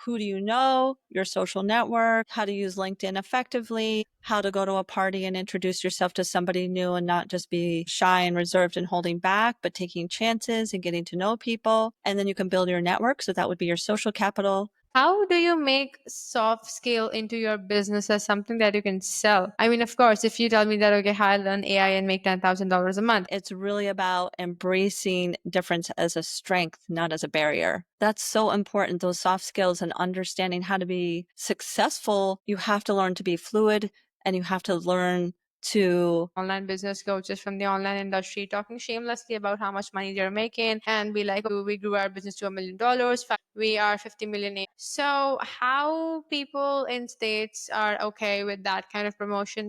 who do you know, your social network, how to use LinkedIn effectively, how to go to a party and introduce yourself to somebody new and not just be shy and reserved and holding back, but taking chances and getting to know people. And then you can build your network. So that would be your social capital. How do you make soft skill into your business as something that you can sell? I mean, of course, if you tell me that, okay, I learn AI and make $10,000 a month. It's really about embracing difference as a strength, not as a barrier. That's so important. Those soft skills and understanding how to be successful, you have to learn to be fluid and you have to learn to Online business coaches from the online industry talking shamelessly about how much money they're making and be like, oh, we grew our business to $1 million. We are 50 million. So how people in states are okay with that kind of promotion?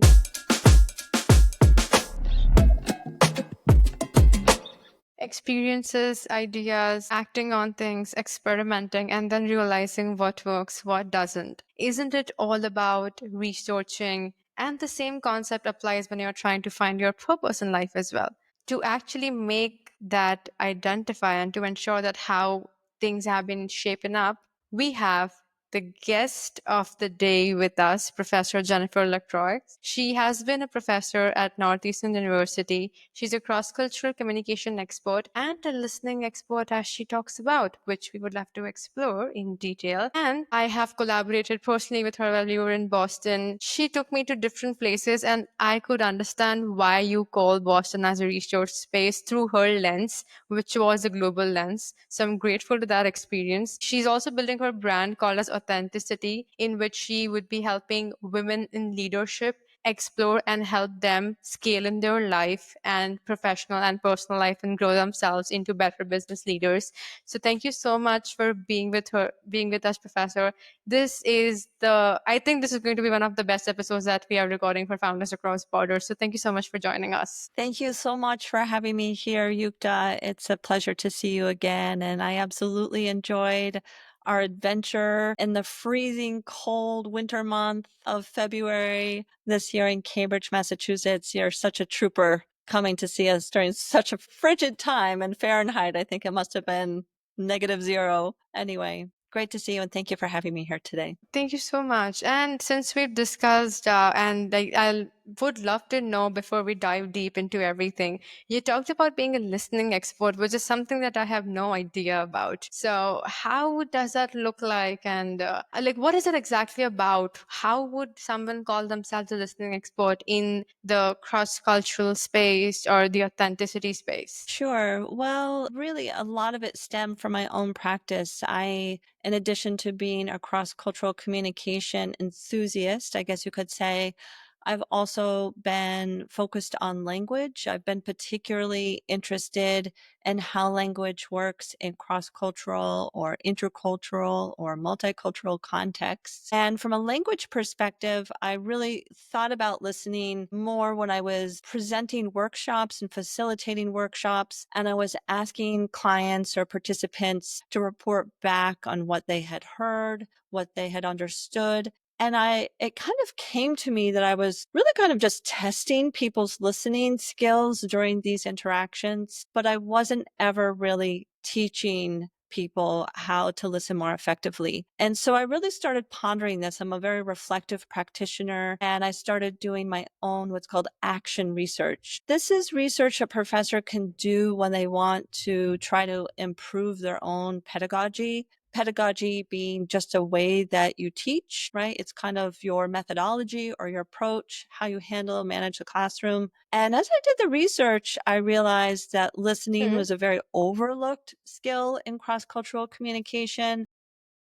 Experiences, ideas, acting on things, experimenting, and then realizing what works, what doesn't. Isn't it all about researching? And the same concept applies when you're trying to find your purpose in life as well. To actually make that identify and to ensure that how things have been shaping up, we have the guest of the day with us, Professor Jennifer Lacroix. She has been a professor at Northeastern University. She's a cross cultural communication expert and a listening expert, as she talks about, which we would love to explore in detail. And I have collaborated personally with her while we were in Boston. She took me to different places, and I could understand why you call Boston as a research space through her lens, which was a global lens. So I'm grateful to that experience. She's also building her brand called as Authenticity, in which she would be helping women in leadership explore and help them scale in their life and professional and personal life and grow themselves into better business leaders. So thank you so much for being with us, Professor. I think this is going to be one of the best episodes that we are recording for Founders Across Borders. So thank you so much for joining us. Thank you so much for having me here, Yukta. It's a pleasure to see you again. And I absolutely enjoyed our adventure in the freezing cold winter month of February this year in Cambridge, Massachusetts. You're such a trooper coming to see us during such a frigid time in Fahrenheit. I think it must have been -0. Anyway, great to see you and thank you for having me here today. Thank you so much. And since we've discussed, and I would love to know before we dive deep into everything, you talked about being a listening expert, which is something that I have no idea about. So, how does that look like? And like, what is it exactly about? How would someone call themselves a listening expert in the cross cultural space or the authenticity space? Sure. Well, really, a lot of it stemmed from my own practice. In addition to being a cross cultural communication enthusiast, I guess you could say, I've also been focused on language. I've been particularly interested in how language works in cross cultural or intercultural or multicultural contexts. And from a language perspective, I really thought about listening more when I was presenting workshops and facilitating workshops. And I was asking clients or participants to report back on what they had heard, what they had understood. And it kind of came to me that I was really kind of just testing people's listening skills during these interactions, but I wasn't ever really teaching people how to listen more effectively. And so I really started pondering this. I'm a very reflective practitioner, and I started doing my own what's called action research. This is research a professor can do when they want to try to improve their own pedagogy. Pedagogy being just a way that you teach, right? It's kind of your methodology or your approach, how you handle, manage the classroom. And as I did the research, I realized that listening Hmm. was a very overlooked skill in cross-cultural communication.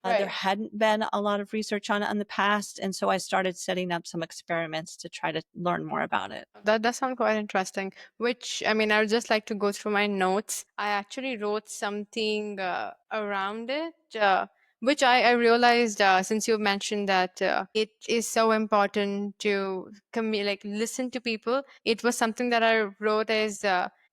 There Right. hadn't been a lot of research on it in the past. And so I started setting up some experiments to try to learn more about it. That does sound quite interesting. Which, I mean, I would just like to go through my notes. I actually wrote something around it, which I realized since you mentioned that it is so important to like listen to people. It was something that I wrote as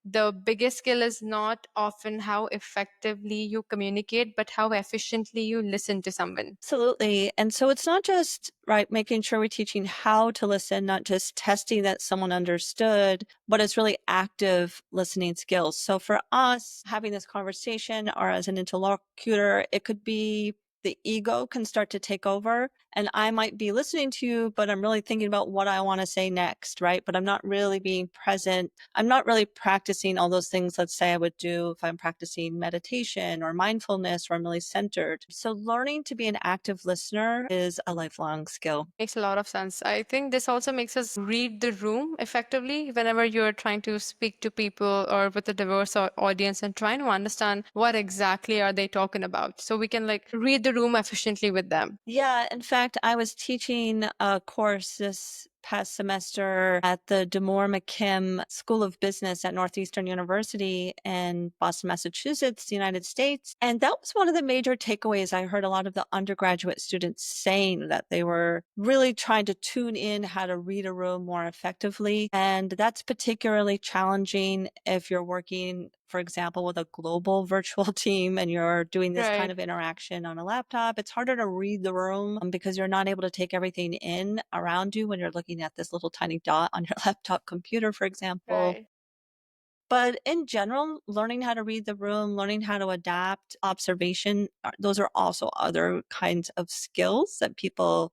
the biggest skill is not often how effectively you communicate, but how efficiently you listen to someone. Absolutely. And so it's not just, right, making sure we're teaching how to listen, not just testing that someone understood, but it's really active listening skills. So for us, having this conversation or as an interlocutor, it could be the ego can start to take over. And I might be listening to you, but I'm really thinking about what I want to say next, right? But I'm not really being present. I'm not really practicing all those things, let's say I would do if I'm practicing meditation or mindfulness or I'm really centered. So learning to be an active listener is a lifelong skill. Makes a lot of sense. I think this also makes us read the room effectively whenever you're trying to speak to people or with a diverse audience and trying to understand what exactly are they talking about. So we can like read the room efficiently with them. Yeah, in fact, I was teaching a course this past semester at the DeMoore McKim School of Business at Northeastern University in Boston, Massachusetts, United States. And that was one of the major takeaways I heard a lot of the undergraduate students saying, that they were really trying to tune in how to read a room more effectively. And that's particularly challenging if you're working, for example, with a global virtual team and you're doing this kind Right. of interaction on a laptop. It's harder to read the room because you're not able to take everything in around you when you're looking at this little tiny dot on your laptop computer, for example. Right. But in general, learning how to read the room, learning how to adapt, observation, those are also other kinds of skills that people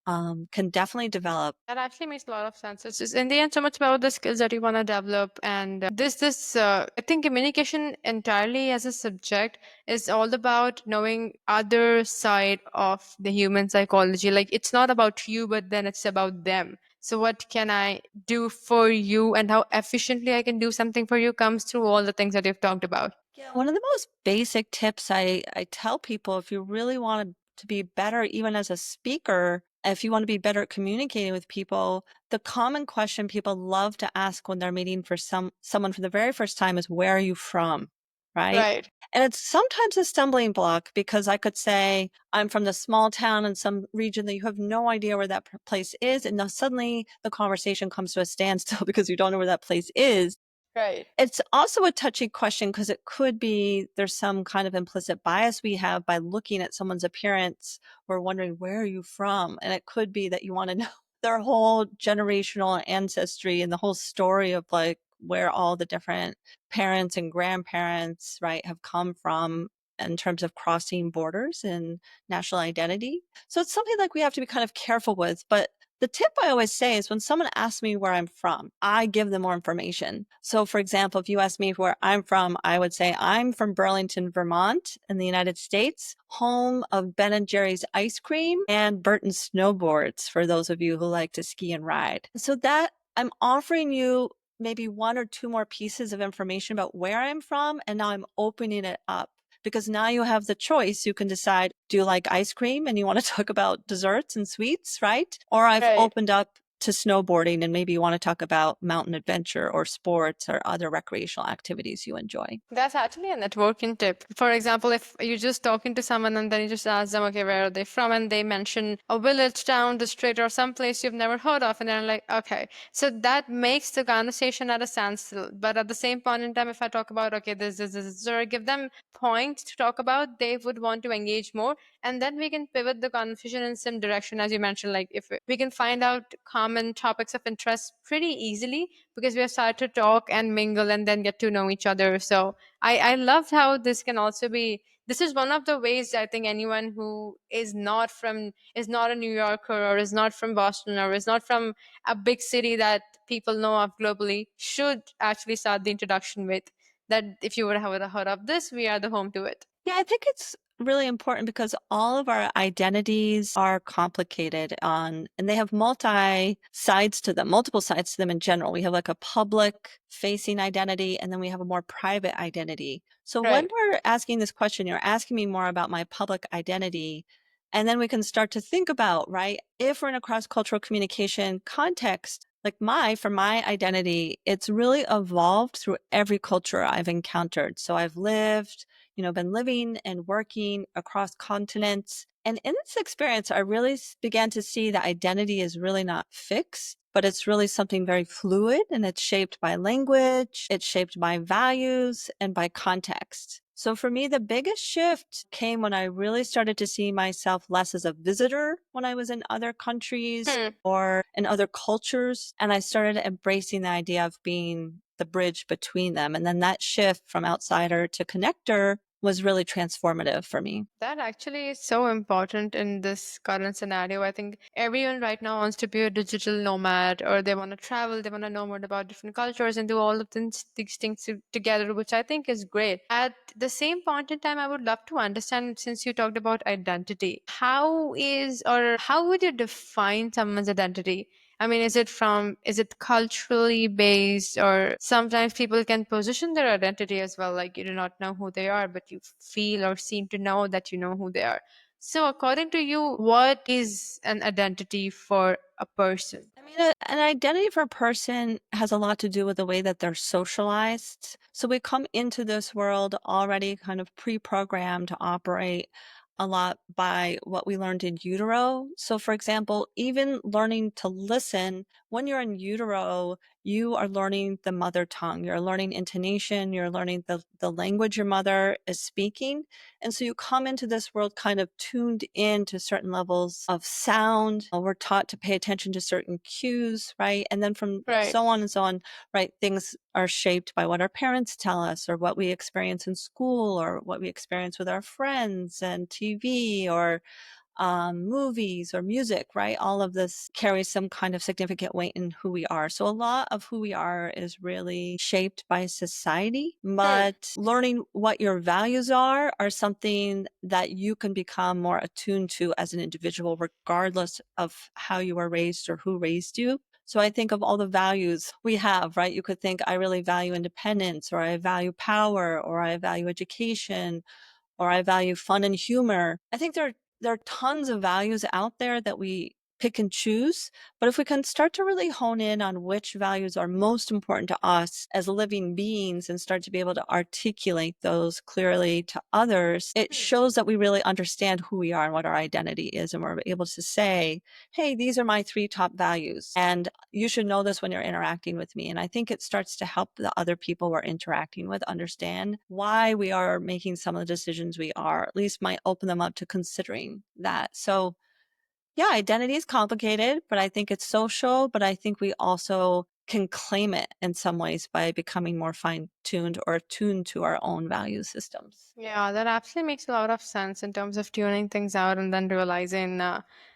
can definitely develop. That actually makes a lot of sense. It's just in the end so much about the skills that you want to develop, and I think communication entirely as a subject is all about knowing other side of the human psychology. Like it's not about you, but then it's about them. So what can I do for you, and how efficiently I can do something for you comes through all the things that you've talked about. Yeah, one of the most basic tips I tell people, if you really want to be better, even as a speaker, if you want to be better at communicating with people, the common question people love to ask when they're meeting for someone for the very first time is, "Where are you from?" Right? Right. And it's sometimes a stumbling block because I could say, "I'm from the small town in some region that you have no idea where that place is." And now suddenly the conversation comes to a standstill because you don't know where that place is. Right. It's also a touchy question because it could be there's some kind of implicit bias we have by looking at someone's appearance. We're wondering, where are you from? And it could be that you want to know their whole generational ancestry and the whole story of like where all the different parents and grandparents, right, have come from in terms of crossing borders and national identity. So it's something like we have to be kind of careful with. But the tip I always say is when someone asks me where I'm from, I give them more information. So, for example, if you ask me where I'm from, I would say I'm from Burlington, Vermont, in the United States, home of Ben and Jerry's ice cream and Burton snowboards, for those of you who like to ski and ride. So, that I'm offering you maybe one or two more pieces of information about where I'm from, and now I'm opening it up because now you have the choice. You can decide, do you like ice cream and you want to talk about desserts and sweets, right? Or I've Right. opened up to snowboarding and maybe you want to talk about mountain adventure or sports or other recreational activities you enjoy. That's actually a networking tip. For example, if you're just talking to someone and then you just ask them, okay, where are they from? And they mention a village, town, district, or some place you've never heard of. And they're like, okay. So that makes the conversation at a standstill. But at the same point in time, if I talk about, okay, this, or give them points to talk about, they would want to engage more. And then we can pivot the conversation in some direction, as you mentioned, like if we can find out common topics of interest pretty easily because we have started to talk and mingle and then get to know each other. So I loved how this can also be. This is one of the ways I think anyone who is not a New Yorker or is not from Boston or is not from a big city that people know of globally should actually start the introduction with. That if you would have heard of this, we are the home to it. Yeah, I think it's really important because all of our identities are complicated and they have multi sides to them, multiple sides to them in general. We have like a public facing identity and then we have a more private identity. So when Right. we're asking this question, you're asking me more about my public identity. And then we can start to think about, right, if we're in a cross cultural communication context, like for my identity, it's really evolved through every culture I've encountered. So I've lived, been living and working across continents. And in this experience, I really began to see that identity is really not fixed, but it's really something very fluid and it's shaped by language, it's shaped by values and by context. So for me, the biggest shift came when I really started to see myself less as a visitor when I was in other countries Hmm. or in other cultures. And I started embracing the idea of being the bridge between them. And then that shift from outsider to connector was really transformative for me. That actually is so important in this current scenario. I think everyone right now wants to be a digital nomad, or they want to travel, they want to know more about different cultures and do all of these things together, which I think is great. At the same point in time, I would love to understand, since you talked about identity, how would you define someone's identity? I mean, is it culturally based, or sometimes people can position their identity as well, like you do not know who they are, but you feel or seem to know that you know who they are. So, according to you, what is an identity for a person? I mean, an identity for a person has a lot to do with the way that they're socialized. So we come into this world already kind of pre-programmed to operate a lot by what we learned in utero. So, for example, even learning to listen, when you're in utero, you are learning the mother tongue, you're learning intonation, you're learning the language your mother is speaking. And so you come into this world kind of tuned in to certain levels of sound. We're taught to pay attention to certain cues, right? And then from Right. so on and so on, right? Things are shaped by what our parents tell us or what we experience in school or what we experience with our friends and TV or movies or music, right? All of this carries some kind of significant weight in who we are. So a lot of who we are is really shaped by society, Hmm. but learning what your values are something that you can become more attuned to as an individual, regardless of how you were raised or who raised you. So I think of all the values we have, right? You could think I really value independence, or I value power, or I value education, or I value fun and humor. I think there are tons of values out there that we pick and choose, but if we can start to really hone in on which values are most important to us as living beings and start to be able to articulate those clearly to others, it Hmm. shows that we really understand who we are and what our identity is. And we're able to say, hey, these are my three top values. And you should know this when you're interacting with me. And I think it starts to help the other people we're interacting with understand why we are making some of the decisions we are, at least might open them up to considering that. So, yeah, identity is complicated, but I think it's social, but I think we also can claim it in some ways by becoming more fine tuned or attuned to our own value systems. Yeah, that absolutely makes a lot of sense in terms of tuning things out and then realizing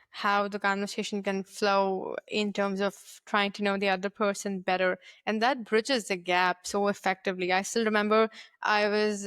how the conversation can flow in terms of trying to know the other person better. And that bridges the gap so effectively. I still remember I was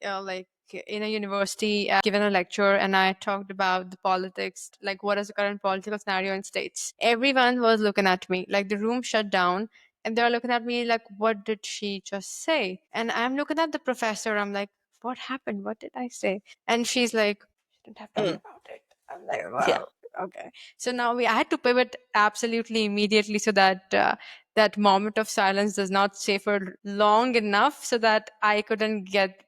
like in a university given a lecture, and I talked about the politics, like what is the current political scenario in states. Everyone was looking at me, like the room shut down, and they're looking at me like, what did she just say? And I'm looking at the professor, I'm like, what happened? What did I say? And she's like, shouldn't have talked Mm, about it. I'm like, yeah. well, okay. So now I had to pivot absolutely immediately so that that moment of silence does not stay for long enough so that I couldn't get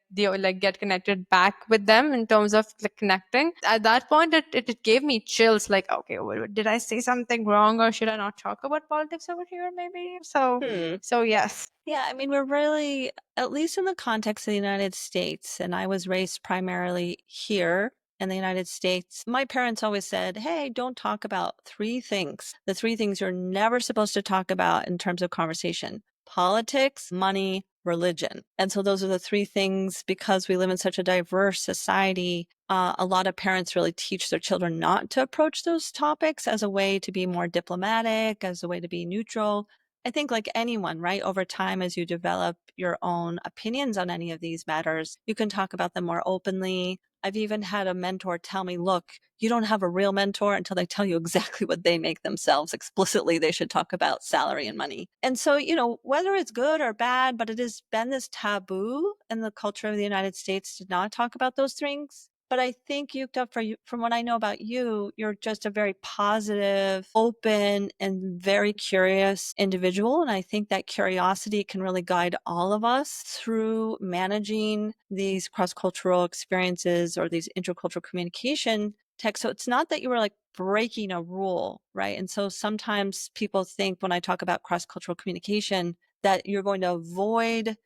connected back with them in terms of like connecting. At that point, it gave me chills. Like, okay, did I say something wrong, or should I not talk about politics over here? Maybe. Hmm. So yes. Yeah, I mean, we're really, at least in the context of the United States, and I was raised primarily here in the United States. My parents always said, hey, don't talk about three things. The three things you're never supposed to talk about in terms of conversation: politics, money, religion. And so those are the three things because we live in such a diverse society. A lot of parents really teach their children not to approach those topics as a way to be more diplomatic, as a way to be neutral. I think, like anyone, right, over time, as you develop your own opinions on any of these matters, you can talk about them more openly. I've even had a mentor tell me, look, you don't have a real mentor until they tell you exactly what they make themselves. Explicitly, they should talk about salary and money. And so, whether it's good or bad, but it has been this taboo in the culture of the United States to not talk about those things. But I think, Yukta, from what I know about you, you're just a very positive, open, and very curious individual. And I think that curiosity can really guide all of us through managing these cross-cultural experiences or these intercultural communication texts. So it's not that you were like breaking a rule, right? And so sometimes people think when I talk about cross-cultural communication that you're going to avoid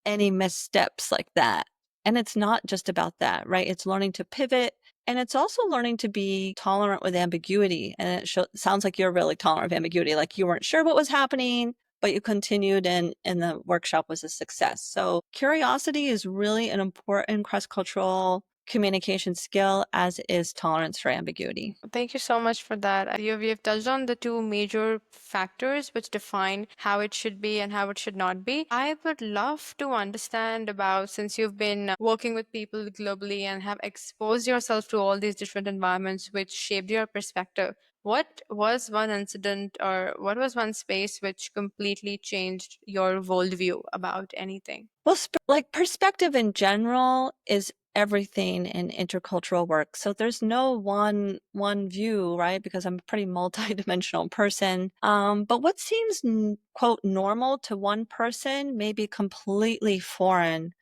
any missteps like that. And it's not just about that, right? It's learning to pivot, and it's also learning to be tolerant with ambiguity. And it sounds like you're really tolerant of ambiguity, like you weren't sure what was happening, but you continued and the workshop was a success. So curiosity is really an important cross-cultural communication skill, as is tolerance for ambiguity. Thank you so much for that. You've touched on the two major factors which define how it should be and how it should not be. I would love to understand about, since you've been working with people globally and have exposed yourself to all these different environments which shaped your perspective, what was one incident or what was one space which completely changed your worldview about anything? Well, like perspective in general is everything in intercultural work. So there's no one view, right? Because I'm a pretty multidimensional person. But what seems quote normal to one person may be completely foreign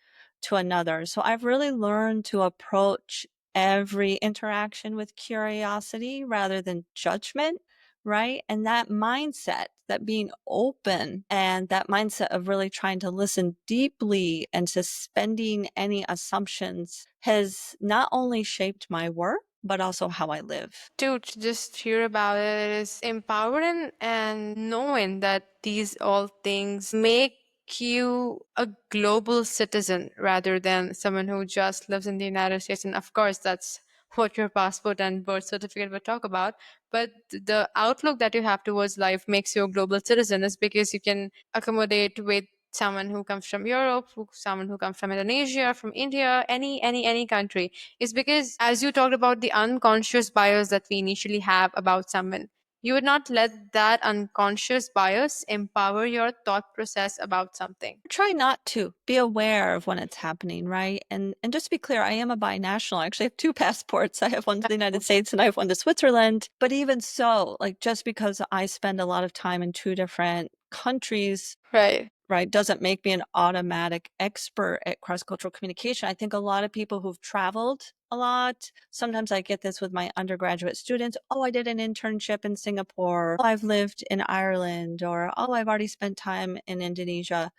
to another. So I've really learned to approach every interaction with curiosity rather than judgment, right? And that mindset, that being open and that mindset of really trying to listen deeply and suspending any assumptions has not only shaped my work, but also how I live. To just hear about it is empowering, and knowing that these all things make you a global citizen rather than someone who just lives in the United States. And of course, that's what your passport and birth certificate would talk about. But the outlook that you have towards life makes you a global citizen is because you can accommodate with someone who comes from Europe, someone who comes from Indonesia, from India, any country. Is because, as you talked about the unconscious bias that we initially have about someone, you would not let that unconscious bias empower your thought process about something. Try not to be aware of when it's happening, right? And just to be clear, I am a binational. I actually have two passports. I have one to the United States and I have one to Switzerland. But even so, like just because I spend a lot of time in two different countries, Right. right, doesn't make me an automatic expert at cross-cultural communication. I think a lot of people who've traveled a lot, sometimes I get this with my undergraduate students. Oh, I did an internship in Singapore. Oh, I've lived in Ireland, or oh, I've already spent time in Indonesia.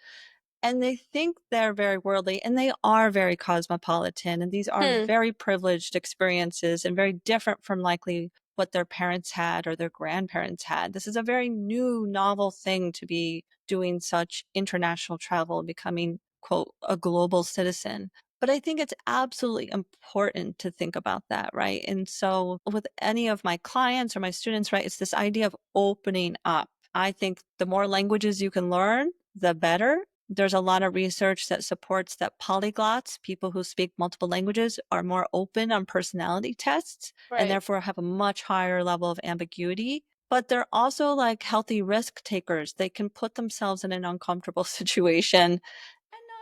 And they think they're very worldly, and they are very cosmopolitan. And these are Hmm. very privileged experiences and very different from likely what their parents had or their grandparents had. This is a very new, novel thing to be doing such international travel, becoming, quote, a global citizen. But I think it's absolutely important to think about that, right? And so with any of my clients or my students, right, it's this idea of opening up. I think the more languages you can learn, the better. There's a lot of research that supports that polyglots, people who speak multiple languages, are more open on personality tests and Right. therefore have a much higher level of ambiguity. But they're also like healthy risk takers. They can put themselves in an uncomfortable situation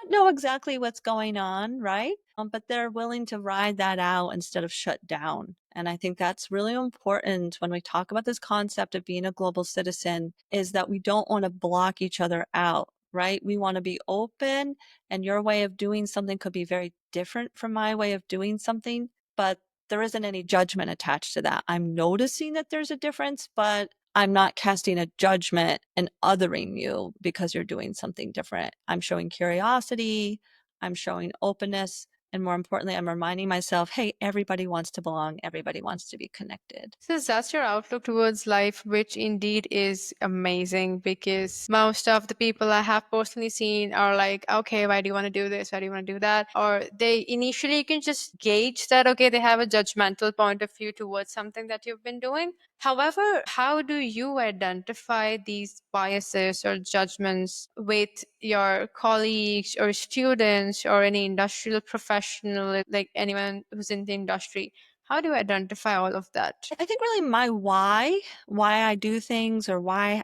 not know exactly what's going on, right? But they're willing to ride that out instead of shut down. And I think that's really important when we talk about this concept of being a global citizen is that we don't want to block each other out, right? We want to be open, and your way of doing something could be very different from my way of doing something, but there isn't any judgment attached to that. I'm noticing that there's a difference, but I'm not casting a judgment and othering you because you're doing something different. I'm showing curiosity, I'm showing openness, and more importantly, I'm reminding myself, hey, everybody wants to belong, everybody wants to be connected. So that's your outlook towards life, which indeed is amazing, because most of the people I have personally seen are like, okay, why do you want to do this? Why do you want to do that? Or they initially, you can just gauge that, okay, they have a judgmental point of view towards something that you've been doing. However, how do you identify these biases or judgments with your colleagues or students or any industrial professional, like anyone who's in the industry? How do you identify all of that? I think really my why I do things or why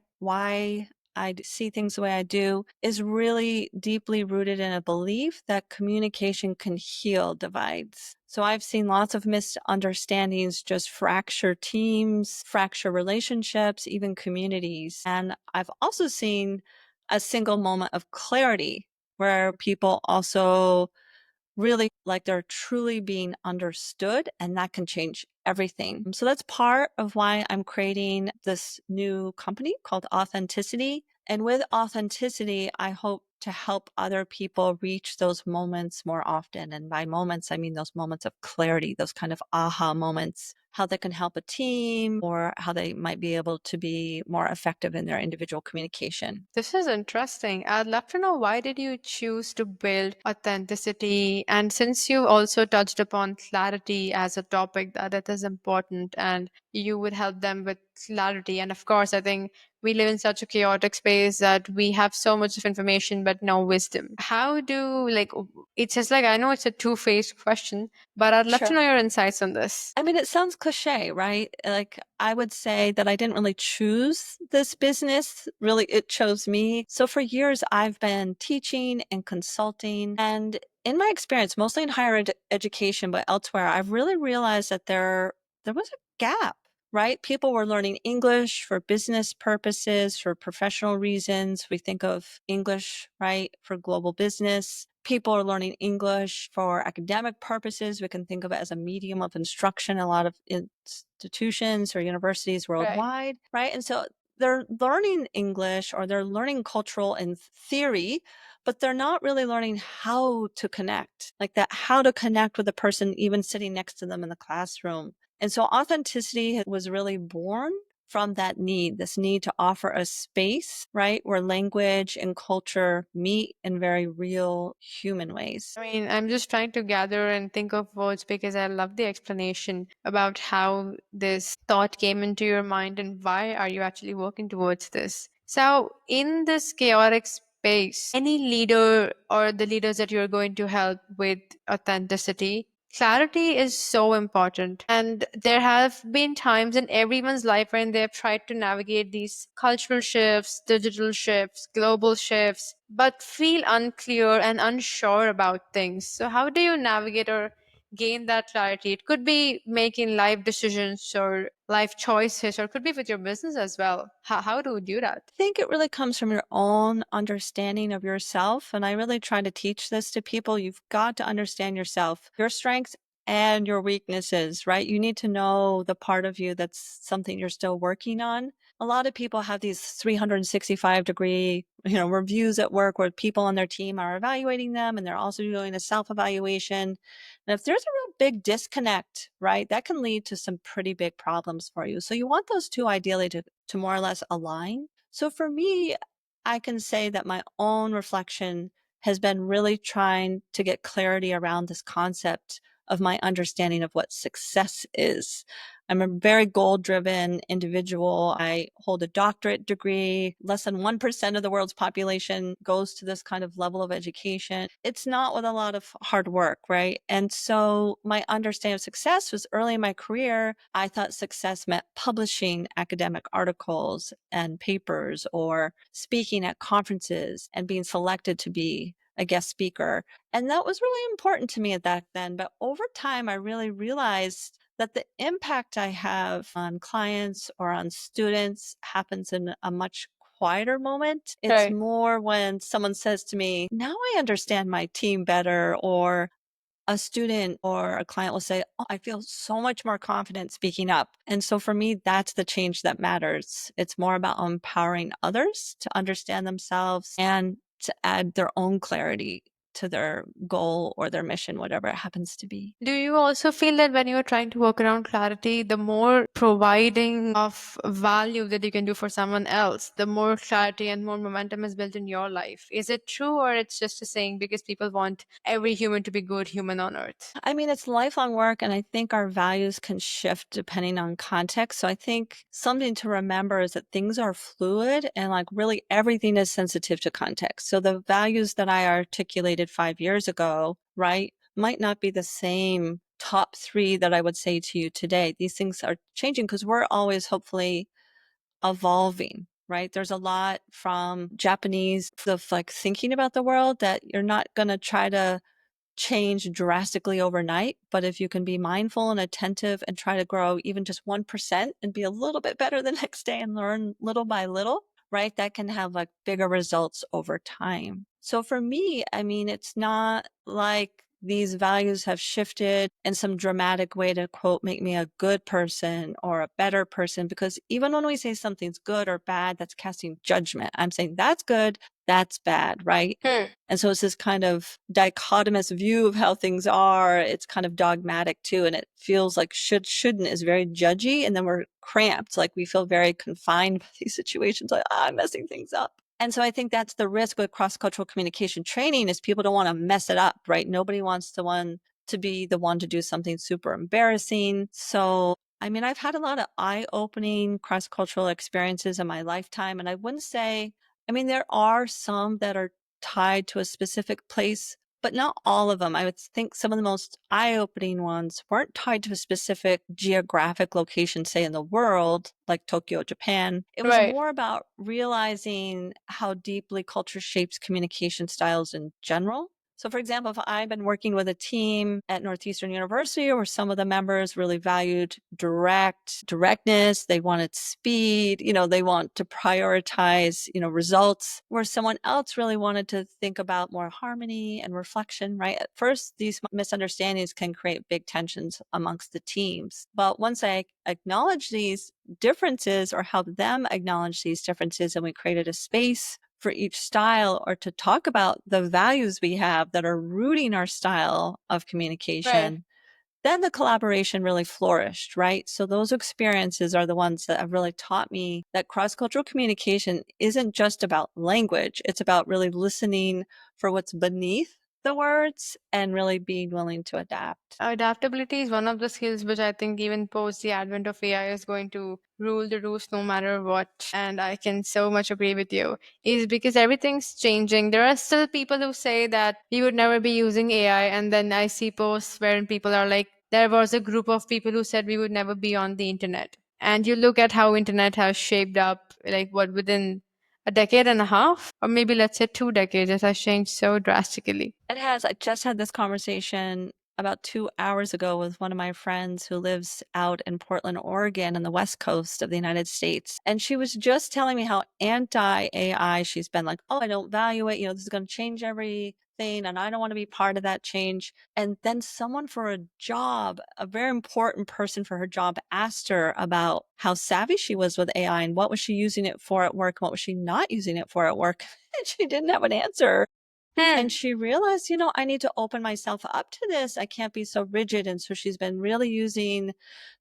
see things the way I do is really deeply rooted in a belief that communication can heal divides. So I've seen lots of misunderstandings just fracture teams, fracture relationships, even communities. And I've also seen a single moment of clarity where people also really like they're truly being understood, and that can change everything. So that's part of why I'm creating this new company called Authenticity. And with authenticity, I hope to help other people reach those moments more often. And by moments, I mean those moments of clarity, those kind of aha moments, how they can help a team or how they might be able to be more effective in their individual communication. This is interesting. I'd love to know, why did you choose to build authenticity? And since you also touched upon clarity as a topic that it is important and you would help them with clarity. And of course, I think we live in such a chaotic space that we have so much of information but no wisdom. How do, like, it's just like, I know it's a two-faced question, but I'd love to Sure. know your insights on this. I mean, it sounds cliche, right? Like, I would say that I didn't really choose this business. Really, it chose me. So for years, I've been teaching and consulting. And in my experience, mostly in higher education, but elsewhere, I've really realized that there was a gap, right? People were learning English for business purposes, for professional reasons. We think of English, right, for global business. People are learning English for academic purposes. We can think of it as a medium of instruction, a lot of institutions or universities Right. worldwide, right? And so they're learning English or they're learning cultural in theory, but they're not really learning how to connect, like that, how to connect with a person even sitting next to them in the classroom. And so authenticity was really born from that need, this need to offer a space, right, where language and culture meet in very real human ways. I mean, I'm just trying to gather and think of words because I love the explanation about how this thought came into your mind and why are you actually working towards this. So, in this chaotic space, any leader or the leaders that you're going to help with authenticity, clarity is so important. And there have been times in everyone's life when they've tried to navigate these cultural shifts, digital shifts, global shifts, but feel unclear and unsure about things. So, how do you navigate or gain that clarity? It could be making life decisions or life choices, or it could be with your business as well. How do you do that? I think it really comes from your own understanding of yourself. And I really try to teach this to people. You've got to understand yourself, your strengths and your weaknesses, right? You need to know the part of you that's something you're still working on. A lot of people have these 365-degree, reviews at work where people on their team are evaluating them and they're also doing a self-evaluation. And if there's a real big disconnect, right, that can lead to some pretty big problems for you. So you want those two ideally to more or less align. So for me, I can say that my own reflection has been really trying to get clarity around this concept of my understanding of what success is. I'm a very goal driven individual. I hold a doctorate degree. Less than 1% of the world's population goes to this kind of level of education. It's not with a lot of hard work, right? And so my understanding of success was early in my career. I thought success meant publishing academic articles and papers or speaking at conferences and being selected to be a guest speaker. And that was really important to me at that then. But over time, I really realized that the impact I have on clients or on students happens in a much quieter moment. It's Right. more when someone says to me, now I understand my team better, or a student or a client will say, oh, I feel so much more confident speaking up. And so for me, that's the change that matters. It's more about empowering others to understand themselves and to add their own clarity to their goal or their mission, whatever it happens to be. Do you also feel that when you're trying to work around clarity, the more providing of value that you can do for someone else, the more clarity and more momentum is built in your life? Is it true, or it's just a saying because people want every human to be good human on earth? I mean, it's lifelong work, and I think our values can shift depending on context. So I think something to remember is that things are fluid and like really everything is sensitive to context. So the values that I articulated 5 years ago, right, might not be the same top three that I would say to you today. These things are changing because we're always hopefully evolving. Right. There's a lot from Japanese of like thinking about the world that you're not going to try to change drastically overnight. But if you can be mindful and attentive and try to grow even just 1% and be a little bit better the next day and learn little by little, right, that can have like bigger results over time. So for me, I mean, it's not like these values have shifted in some dramatic way to quote, make me a good person or a better person. Because even when we say something's good or bad, that's casting judgment. I'm saying that's good, that's bad, right? Hmm. And so it's this kind of dichotomous view of how things are. It's kind of dogmatic too. And it feels like shouldn't is very judgy. And then we're cramped. Like we feel very confined by these situations. Like, I'm messing things up. And so I think that's the risk with cross-cultural communication training is people don't want to mess it up, right? Nobody wants to be the one to do something super embarrassing. So, I mean, I've had a lot of eye-opening cross-cultural experiences in my lifetime. And I wouldn't say, I mean, there are some that are tied to a specific place, but not all of them. I would think some of the most eye-opening ones weren't tied to a specific geographic location, say in the world, like Tokyo, Japan. It was Right. more about realizing how deeply culture shapes communication styles in general. So, for example, if I've been working with a team at Northeastern University where some of the members really valued directness, they wanted speed, they want to prioritize, results, where someone else really wanted to think about more harmony and reflection, right? At first, these misunderstandings can create big tensions amongst the teams. But once I acknowledge these differences or help them acknowledge these differences, and we created a space for each style or to talk about the values we have that are rooting our style of Right. communication, then the collaboration really flourished, right? So those experiences are the ones that have really taught me that cross-cultural communication isn't just about language. It's about really listening for what's beneath the words and really being willing to adapt. Adaptability is one of the skills which I think even post the advent of AI is going to rule the roost no matter what. And I can so much agree with you. Is because everything's changing. There are still people who say that we would never be using AI, and then I see posts wherein people are like, there was a group of people who said we would never be on the internet. And you look at how internet has shaped up, like what within a decade and a half, or maybe let's say 2 decades, it has changed so drastically. It has. I just had this conversation about 2 hours ago with one of my friends who lives out in Portland, Oregon, on the West Coast of the United States. And she was just telling me how anti AI she's been, like, oh, I don't value it. This is going to change everything. And I don't want to be part of that change. And then someone for a job, a very important person for her job, asked her about how savvy she was with AI and what was she using it for at work, and what was she not using it for at work. And she didn't have an answer. Hmm. And she realized, I need to open myself up to this. I can't be so rigid. And so she's been really using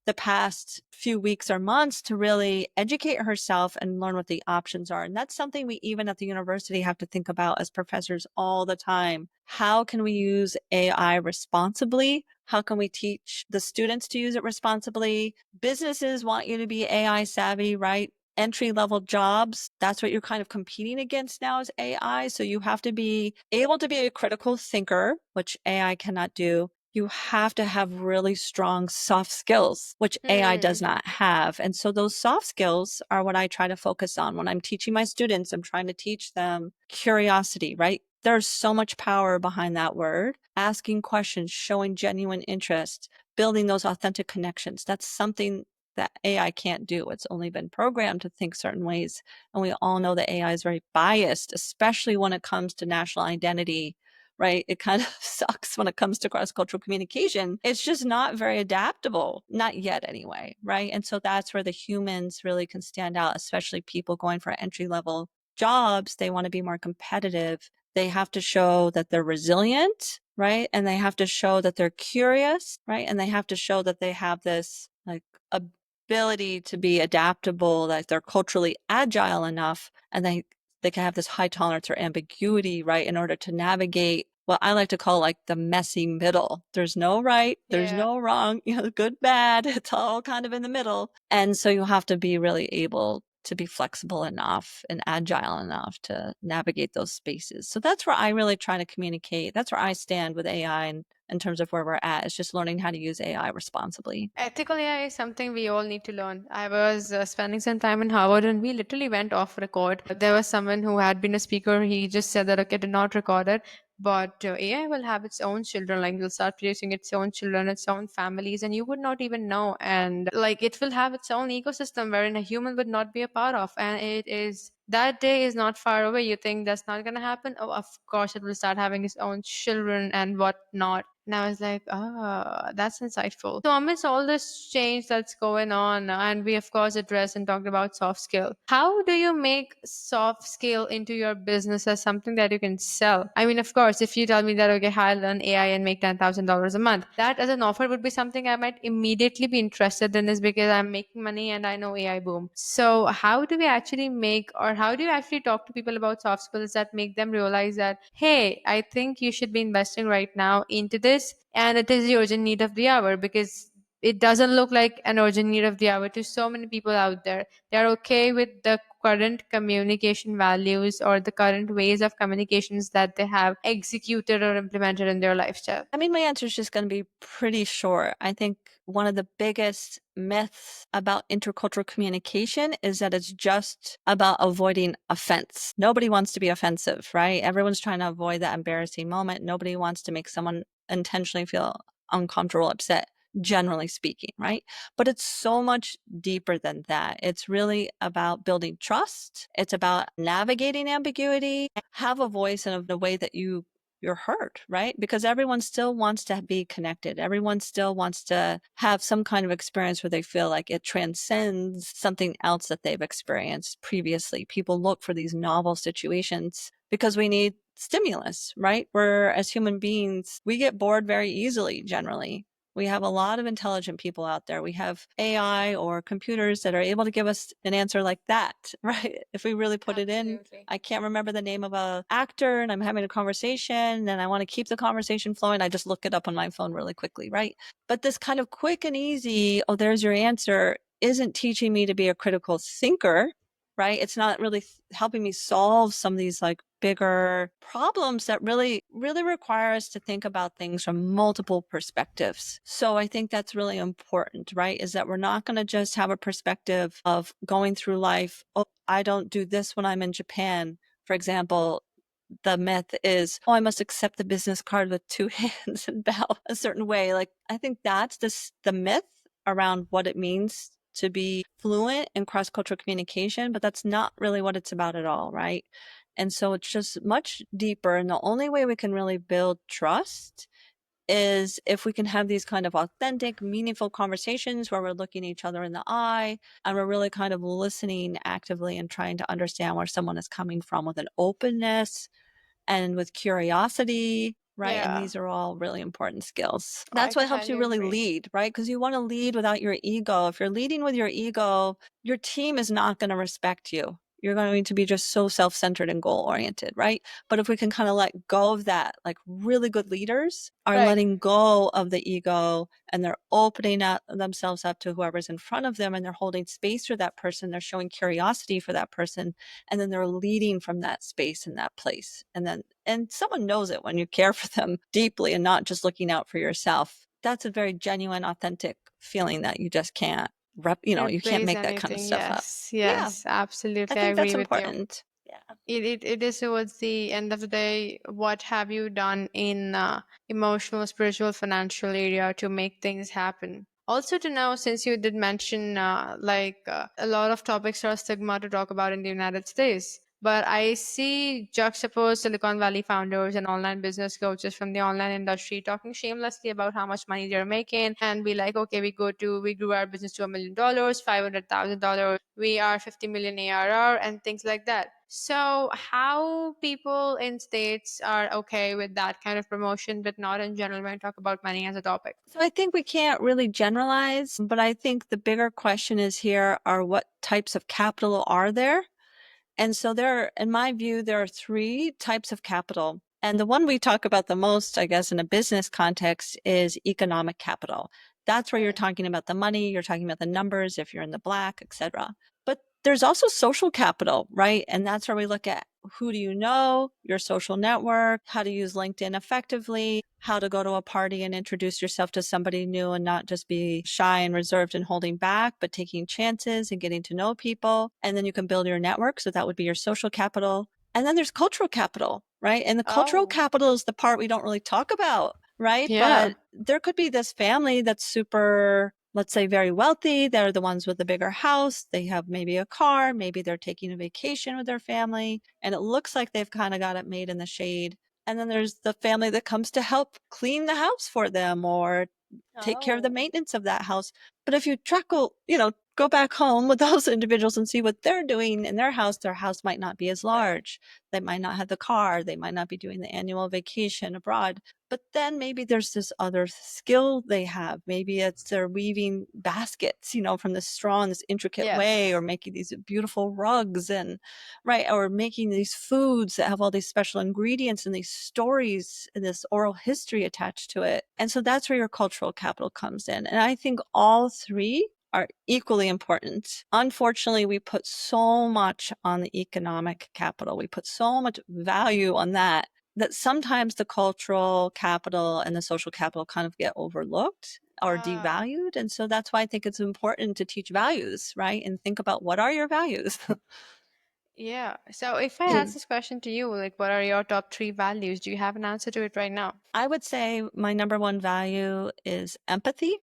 the past few weeks or months to really educate herself and learn what the options are. And that's something we even at the university have to think about as professors all the time. How can we use AI responsibly? How can we teach the students to use it responsibly? Businesses want you to be AI savvy, right? Entry level jobs, that's what you're kind of competing against now is AI. So you have to be able to be a critical thinker, which AI cannot do. You have to have really strong soft skills, which AI Hmm. does not have. And so those soft skills are what I try to focus on when I'm teaching my students. I'm trying to teach them curiosity, right? There's so much power behind that word. Asking questions, showing genuine interest, building those authentic connections. That's something that AI can't do. It's only been programmed to think certain ways. And we all know that AI is very biased, especially when it comes to national identity, right? It kind of sucks when it comes to cross cultural communication. It's just not very adaptable, not yet anyway, right? And so that's where the humans really can stand out, especially people going for entry level jobs. They want to be more competitive. They have to show that they're resilient, right? And they have to show that they're curious, right? And they have to show that they have this like ability to be adaptable, that they're culturally agile enough, and they can have this high tolerance or ambiguity, right, in order to navigate what I like to call like the messy middle. There's no right, there's Yeah. no wrong, good, bad, it's all kind of in the middle. And so you have to be really able to be flexible enough and agile enough to navigate those spaces. So that's where I really try to communicate. That's where I stand with AI in terms of where we're at. It's just learning how to use AI responsibly. Ethical AI is something we all need to learn. I was spending some time in Harvard and we literally went off record. There was someone who had been a speaker. He just said that, okay, did not record it. but AI will have its own children, like it'll start producing its own children, its own families, and you would not even know. And like it will have its own ecosystem wherein a human would not be a part of. And it is, that day is not far away. You think that's not going to happen? Oh, of course, it will start having its own children and whatnot. And I was like, ah, that's insightful. So, amidst all this change that's going on, and we of course addressed and talked about soft skill, how do you make soft skill into your business as something that you can sell? I mean, of course, if you tell me that, okay, I'll learn AI and make $10,000 a month, that as an offer would be something I might immediately be interested in, is because I'm making money and I know AI boom. So, how do we actually make, or how do you actually talk to people about soft skills that make them realize that, hey, I think you should be investing right now into this, and it is the urgent need of the hour? Because it doesn't look like an urgent need of the hour to so many people out there. They're okay with the current communication values or the current ways of communications that they have executed or implemented in their lifestyle. I mean, my answer is just going to be pretty short. I think one of the biggest myths about intercultural communication is that it's just about avoiding offense. Nobody wants to be offensive, right? Everyone's trying to avoid that embarrassing moment. Nobody wants to make someone intentionally feel uncomfortable, upset, generally speaking, right? But it's so much deeper than that. It's really about building trust. It's about navigating ambiguity, have a voice in a way that you're heard, right? Because everyone still wants to be connected. Everyone still wants to have some kind of experience where they feel like it transcends something else that they've experienced previously. People look for these novel situations because we need stimulus, right? We're, as human beings, we get bored very easily generally. We have a lot of intelligent people out there. We have AI or computers that are able to give us an answer like that, right? If we really put it in. Absolutely. I can't remember the name of a actor and I'm having a conversation and I want to keep the conversation flowing. I just look it up on my phone really quickly, right? But this kind of quick and easy, oh, there's your answer, isn't teaching me to be a critical thinker, right? It's not really helping me solve some of these like bigger problems that really, really require us to think about things from multiple perspectives. So I think that's really important, right? Is that we're not going to just have a perspective of going through life. Oh, I don't do this when I'm in Japan. For example, the myth is, oh, I must accept the business card with two hands and bow a certain way. Like, I think that's the myth around what it means to be fluent in cross-cultural communication, but that's not really what it's about at all, right? And so it's just much deeper. And the only way we can really build trust is if we can have these kind of authentic, meaningful conversations where we're looking each other in the eye and we're really kind of listening actively and trying to understand where someone is coming from with an openness and with curiosity, right? And Yeah, these are all really important skills. I That's what helps you totally really agree. lead, right? Because you want to lead without your ego. If you're leading with your ego, your team is not going to respect you. You're going to be just so self-centered and goal-oriented, right? But if we can kind of let go of that, like really good leaders are Right. letting go of the ego and they're opening up themselves up to whoever's in front of them and they're holding space for that person. They're showing curiosity for that person and then they're leading from that space and that place. And someone knows it when you care for them deeply and not just looking out for yourself. That's a very genuine, authentic feeling that you just can't you can't Replace make that kind of anything. stuff up. Yes, Yeah, yes, I absolutely. I think that's agree with you. important. Yeah. It is towards the end of the day. What have you done in emotional, spiritual, financial area to make things happen? Also, to know, since you did mention a lot of topics are stigma to talk about in the United States. But I see juxtaposed Silicon Valley founders and online business coaches from the online industry talking shamelessly about how much money they're making and be like, okay, we grew our business to $1 million, $500,000, we are 50 million ARR, and things like that. So, how people in states are okay with that kind of promotion, but not in general when we talk about money as a topic? So I think we can't really generalize, but I think the bigger question is here are what types of capital are there? And so in my view, there are three types of capital. And the one we talk about the most, I guess, in a business context is economic capital. That's where you're Right. talking about the money, you're talking about the numbers, if you're in the black, etc. But there's also social capital, right? And that's where we look at who do you know, your social network, how to use LinkedIn effectively, how to go to a party and introduce yourself to somebody new and not just be shy and reserved and holding back, but taking chances and getting to know people. And then you can build your network. So that would be your social capital. And then there's cultural capital, right? And the cultural Oh, capital is the part we don't really talk about, right? yeah. But there could be this family that's super, let's say, very wealthy. They're the ones with the bigger house. They have maybe a car. Maybe they're taking a vacation with their family. And it looks like they've kind of got it made in the shade. And then there's the family that comes to help clean the house for them or take care of the Oh, maintenance of that house. But if you truckle, go back home with those individuals and see what they're doing in their house might not be as right. large. They might not have the car. They might not be doing the annual vacation abroad. But then maybe there's this other skill they have. Maybe it's they're weaving baskets, from this straw in this intricate way, or Yes. making these beautiful rugs and right, or making these foods that have all these special ingredients and these stories and this oral history attached to it. And so that's where your cultural capital comes in. And I think all three are equally important. Unfortunately, we put so much on the economic capital. We put so much value on that sometimes the cultural capital and the social capital kind of get overlooked or Ah, devalued. And so that's why I think it's important to teach values, right? And think about what are your values? yeah. So if I ask this question to you, like, what are your top three values? Do you have an answer to it right now? I would say my number one value is empathy.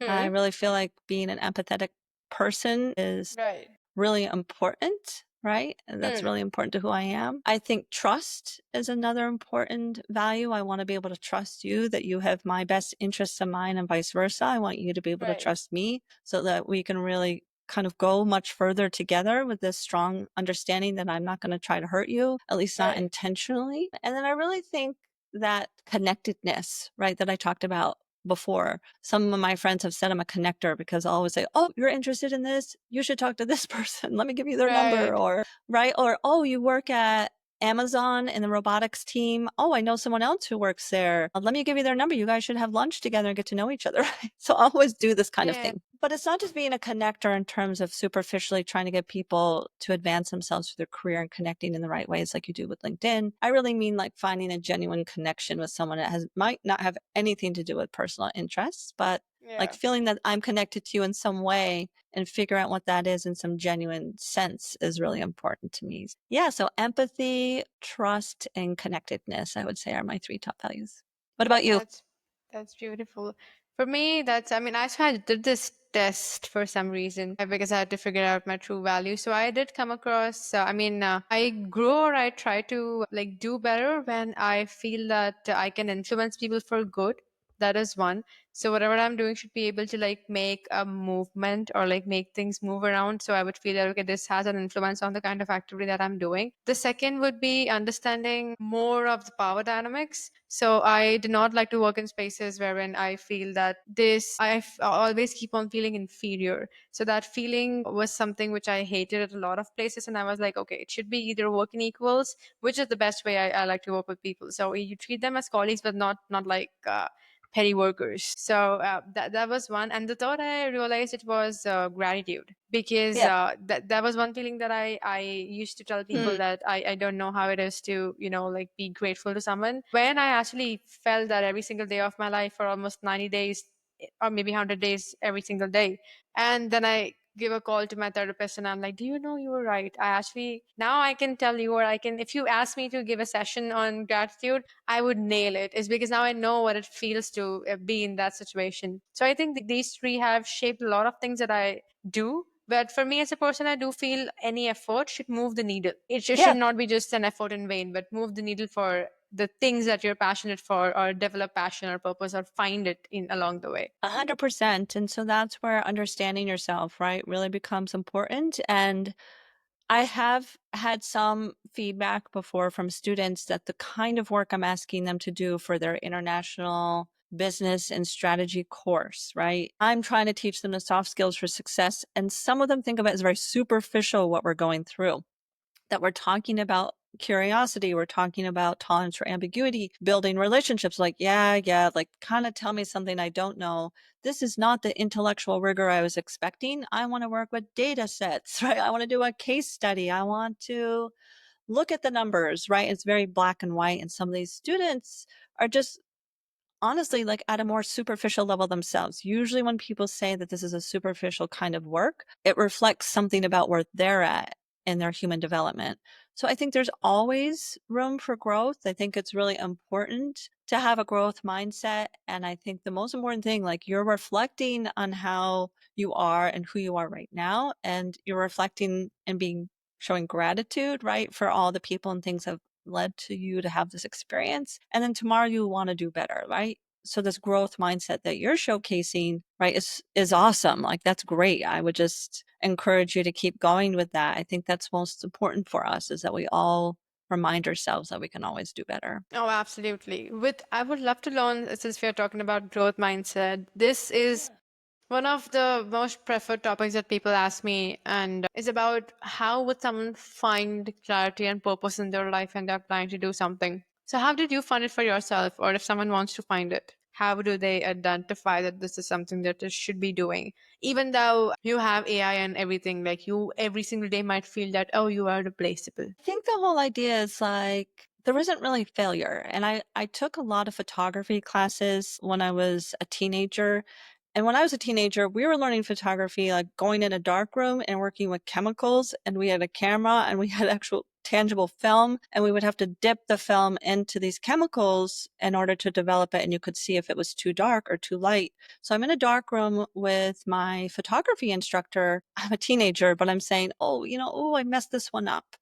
I Hmm. really feel like being an empathetic person is Right. really important, right? And that's Hmm. really important to who I am. I think trust is another important value. I want to be able to trust you that you have my best interests in mind and vice versa. I want you to be able to Right. trust me so that we can really kind of go much further together with this strong understanding that I'm not going to try to hurt you, at least not Right. intentionally. And then I really think that connectedness, right, that I talked about before. Some of my friends have said I'm a connector because I'll always say, "Oh, you're interested in this? You should talk to this person. Let me give you their number." Right. Or, right? Or, "Oh, you work at Amazon in the robotics team. Oh, I know someone else who works there. Let me give you their number. You guys should have lunch together and get to know each other." Right? So I always do this kind of Yeah. thing. But it's not just being a connector in terms of superficially trying to get people to advance themselves through their career and connecting in the right ways like you do with LinkedIn. I really mean like finding a genuine connection with someone that might not have anything to do with personal interests, but like Yeah. feeling that I'm connected to you in some way and figure out what that is in some genuine sense is really important to me. Yeah, so empathy, trust, and connectedness, I would say are my three top values. What about you? That's that's beautiful. For me, I mean, I did this test for some reason because I had to figure out my true value. So I did come across, I grow or I try to like do better when I feel that I can influence people for good. That is one. So whatever I'm doing should be able to like make a movement or like make things move around. So I would feel that, okay, this has an influence on the kind of activity that I'm doing. The second would be understanding more of the power dynamics. So I do not like to work in spaces wherein I feel that always keep on feeling inferior. So that feeling was something which I hated at a lot of places. And I was like, okay, it should be either working equals, which is the best way I like to work with people. So you treat them as colleagues, but not like petty workers. So that was one. And the third, I realized it was gratitude, because Yeah. that was one feeling that I used to tell people Hmm. that I don't know how it is to like be grateful to someone. When I actually felt that every single day of my life for almost 90 days, or maybe 100 days every single day, and then I give a call to my therapist and I'm like, do you know, you were right. I actually, now I can tell you, or I can, if you ask me to give a session on gratitude, I would nail it. Is because now I know what it feels to be in that situation. So I think these three have shaped a lot of things that I do. But for me as a person, I do feel any effort should move the needle. It should Yeah. not be just an effort in vain, but move the needle for the things that you're passionate for, or develop passion or purpose, or find it in along the way. 100%. And so that's where understanding yourself, right, really becomes important. And I have had some feedback before from students that the kind of work I'm asking them to do for their international business and strategy course, right? I'm trying to teach them the soft skills for success. And some of them think of it as very superficial what we're going through, that we're talking about curiosity, we're talking about tolerance for ambiguity, building relationships, like, yeah, like kind of tell me something I don't know. This is not the intellectual rigor I was expecting. I want to work with data sets, right? I want to do a case study. I want to look at the numbers, right? It's very black and white. And some of these students are just honestly like at a more superficial level themselves. Usually when people say that this is a superficial kind of work, it reflects something about where they're at in their human development. So I think there's always room for growth. I think it's really important to have a growth mindset. And I think the most important thing, like you're reflecting on how you are and who you are right now, and you're reflecting and being showing gratitude, right, for all the people and things that have led to you to have this experience. And then tomorrow you want to do better, right? So this growth mindset that you're showcasing, right, is awesome. Like that's great. I would just encourage you to keep going with that. I think that's most important for us is that we all remind ourselves that we can always do better. Oh, absolutely. With I would love to learn, since we are talking about growth mindset, this is one of the most preferred topics that people ask me, and is about how would someone find clarity and purpose in their life and they're planning to do something. So, how did you find it for yourself, or if someone wants to find it, how do they identify that this is something that they should be doing? Even though you have AI and everything, like you every single day might feel that, oh, you are replaceable. I think the whole idea is like there isn't really failure. And I took a lot of photography classes when I was a teenager. And when I was a teenager, we were learning photography, like going in a dark room and working with chemicals. And we had a camera and we had actual tangible film. And we would have to dip the film into these chemicals in order to develop it. And you could see if it was too dark or too light. So I'm in a dark room with my photography instructor. I'm a teenager, but I'm saying, oh, oh, I messed this one up.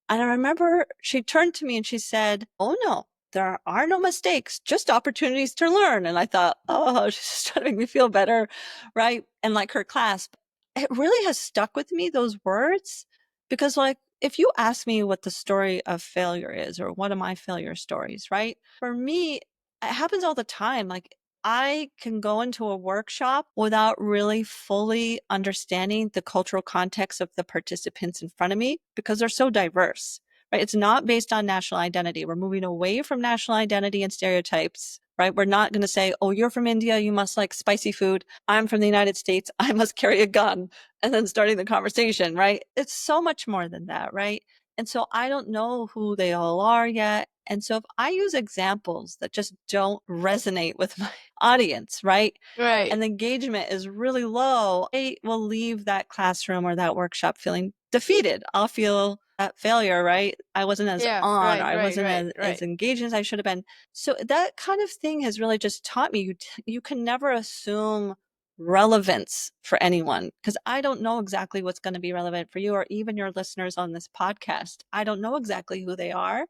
And I remember she turned to me and she said, oh no, there are no mistakes, just opportunities to learn. And I thought, oh, she's just trying to make me feel better. Right. And like her class, it really has stuck with me, those words, because like, if you ask me what the story of failure is or one of my failure stories, right? For me, it happens all the time. Like I can go into a workshop without really fully understanding the cultural context of the participants in front of me because they're so diverse, right? It's not based on national identity. We're moving away from national identity and stereotypes, right? We're not going to say, oh, you're from India, you must like spicy food. I'm from the United States, I must carry a gun, and then starting the conversation, right? It's so much more than that, right? And so I don't know who they all are yet. And so if I use examples that just don't resonate with my audience, right? Right. And the engagement is really low, I will leave that classroom or that workshop feeling defeated. I'll feel that failure, right? I wasn't as Yeah. on, or Right. I Right. wasn't Right. as Right. engaged as I should have been. So that kind of thing has really just taught me you can never assume relevance for anyone because I don't know exactly what's going to be relevant for you or even your listeners on this podcast. I don't know exactly who they are,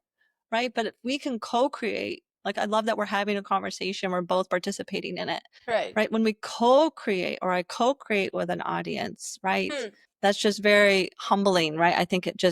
right? But if we can co-create, like I love that we're having a conversation, we're both participating in it, Right. right? When we co-create or I co-create with an audience, right? Hmm. That's just very humbling, right? I think it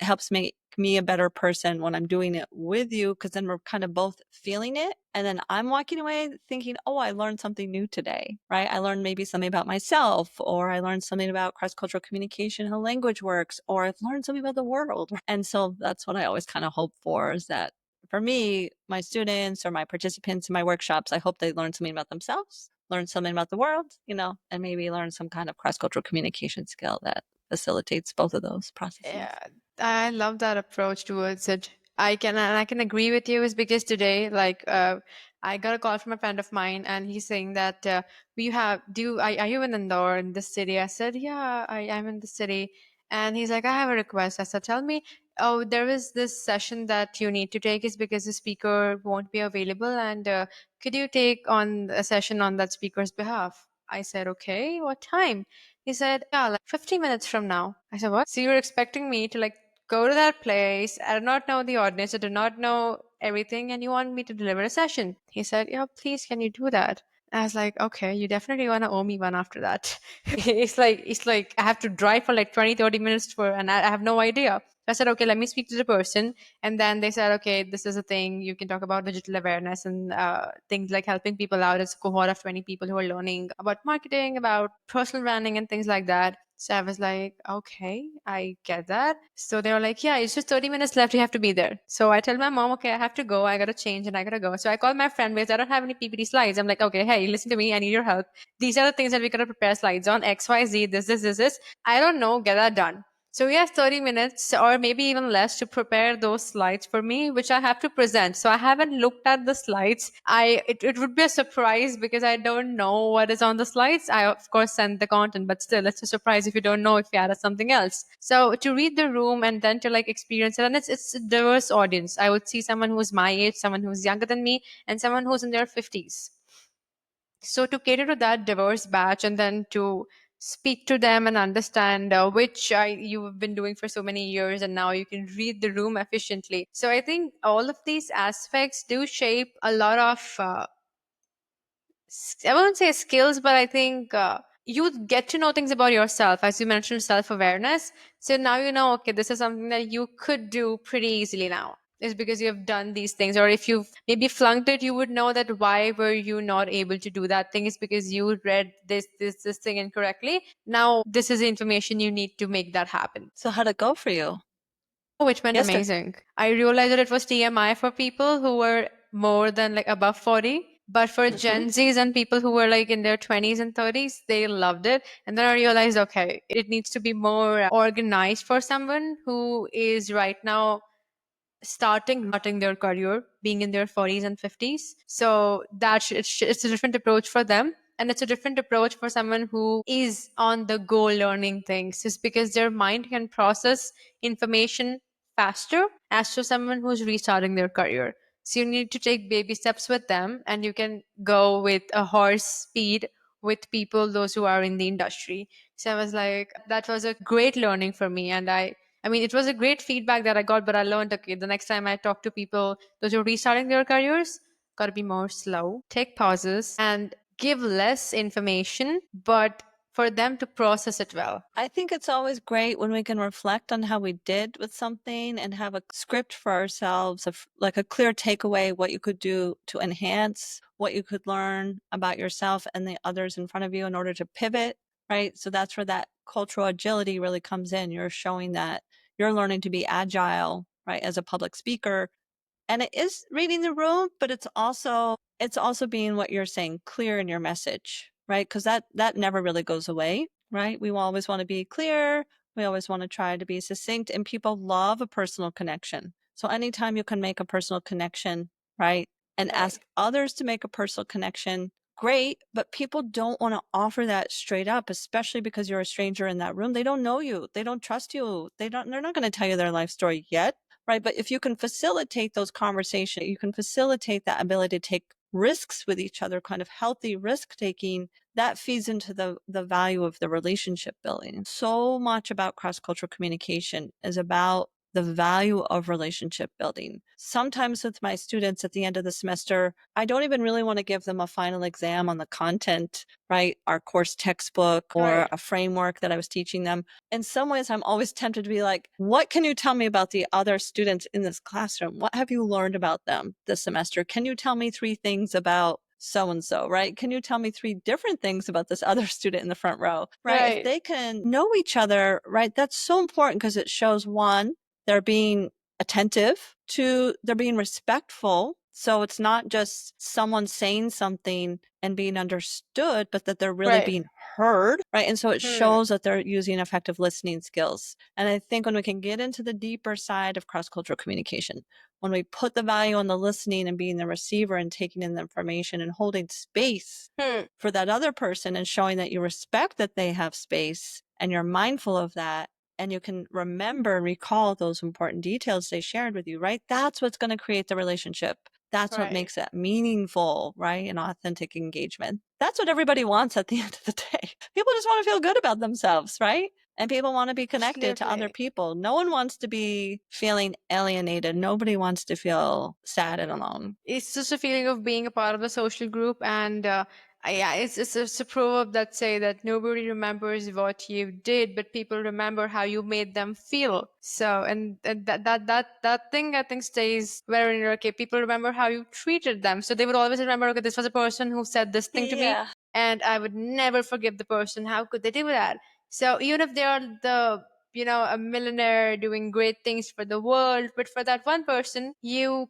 helps make me a better person when I'm doing it with you because then we're kind of both feeling it. And then I'm walking away thinking, oh, I learned something new today, right? I learned maybe something about myself, or I learned something about cross-cultural communication, how language works, or I've learned something about the world. And so that's what I always kind of hope for is that for me, my students or my participants in my workshops, I hope they learn something about themselves, learn something about the world, and maybe learn some kind of cross-cultural communication skill that facilitates both of those processes. Yeah, I love that approach towards it. I can agree with you is because today, like, I got a call from a friend of mine, and he's saying that we have do are you in Indore in this city? I said, yeah, I am in the city, and he's like, I have a request. I said, tell me. Oh, there is this session that you need to take is because the speaker won't be available, and could you take on a session on that speaker's behalf? I said, okay, what time? He said, yeah, like 50 minutes from now. I said, what? So you're expecting me to like go to that place? I do not know the audience. I do not know everything. And you want me to deliver a session? He said, yeah, please, can you do that? I was like, okay, you definitely want to owe me one after that. It's like I have to drive for like 20, 30 minutes and I have no idea. I said, okay, let me speak to the person. And then they said, okay, this is a thing. You can talk about digital awareness and things like helping people out. It's a cohort of 20 people who are learning about marketing, about personal branding, and things like that. So I was like, okay, I get that. So they were like, yeah, it's just 30 minutes left. You have to be there. So I tell my mom, okay, I have to go. I got to change and I got to go. So I call my friend because I don't have any PPT slides. I'm like, okay, hey, listen to me. I need your help. These are the things that we got to prepare slides on X, Y, Z, this. I don't know. Get that done. So we have 30 minutes or maybe even less to prepare those slides for me, which I have to present. So I haven't looked at the slides. It would be a surprise because I don't know what is on the slides. I of course send the content, but still it's a surprise if you don't know if you added something else. So to read the room and then to like experience it, and it's a diverse audience. I would see someone who's my age, someone who's younger than me, and someone who's in their 50s. So to cater to that diverse batch and then to speak to them and understand which you've been doing for so many years and now you can read the room efficiently. So I think all of these aspects do shape a lot of I won't say skills, but I think you get to know things about yourself, as you mentioned, self awareness. So now you know, okay, this is something that you could do pretty easily now. Is because you have done these things, or if you've maybe flunked it, you would know that why were you not able to do that thing is because you read this thing incorrectly. Now this is the information you need to make that happen. So how'd it go for you? Oh, it went Yesterday. amazing. I realized that it was TMI for people who were more than like above 40. But for Hmm. Gen Zs and people who were like in their 20s and 30s, they loved it. And then I realized, okay, it needs to be more organized for someone who is right now starting their career being in their 40s and 50s. So it's a different approach for them, and it's a different approach for someone who is on the go learning things, just because their mind can process information faster as to someone who's restarting their career. So you need to take baby steps with them, and you can go with a horse speed with people those who are in the industry. So I was like, that was a great learning for me, and I mean, it was a great feedback that I got, but I learned, okay, the next time I talk to people, those who are restarting their careers, gotta be more slow, take pauses, and give less information, but for them to process it well. I think it's always great when we can reflect on how we did with something and have a script for ourselves, of like a clear takeaway, what you could do to enhance what you could learn about yourself and the others in front of you in order to pivot, right? So that's where that cultural agility really comes in. You're showing that you're learning to be agile, right, as a public speaker, and it is reading the room, but it's also being what you're saying, clear in your message, right? Because that never really goes away, right? We always want to be clear. We always want to try to be succinct, and people love a personal connection. So anytime you can make a personal connection, right, and Right. ask others to make a personal connection, great. But people don't want to offer that straight up, especially because you're a stranger in that room. They don't know you. They don't trust you. They're not going to tell you their life story yet. Right. But if you can facilitate those conversations, you can facilitate that ability to take risks with each other, kind of healthy risk taking, that feeds into the value of the relationship building. So much about cross-cultural communication is about the value of relationship building. Sometimes with my students at the end of the semester, I don't even really want to give them a final exam on the content, right? Our course textbook or Right. a framework that I was teaching them. In some ways, I'm always tempted to be like, what can you tell me about the other students in this classroom? What have you learned about them this semester? Can you tell me three things about so and so, right? Can you tell me three different things about this other student in the front row, right? If Right. they can know each other, right, that's so important because it shows one, they're being attentive, two, they're being respectful. So it's not just someone saying something and being understood, but that they're really Right. being heard, right? And so it Hmm. shows that they're using effective listening skills. And I think when we can get into the deeper side of cross-cultural communication, when we put the value on the listening and being the receiver and taking in the information and holding space Hmm. for that other person and showing that you respect that they have space and you're mindful of that, and you can remember and recall those important details they shared with you, right? That's what's going to create the relationship. That's what Right. makes it meaningful, right? And authentic engagement. That's what everybody wants at the end of the day. People just want to feel good about themselves, right? And people want to be connected to other Absolutely. people. No one wants to be feeling alienated. Nobody wants to feel sad and alone. It's just a feeling of being a part of a social group, and yeah, it's a proverb that say that nobody remembers what you did, but people remember how you made them feel. So and that thing I think stays very, okay, people remember how you treated them, so they would always remember, okay, this was a person who said this thing to me, Yeah. and I would never forgive the person. How could they do that? So even if they are the, a millionaire doing great things for the world, but for that one person, you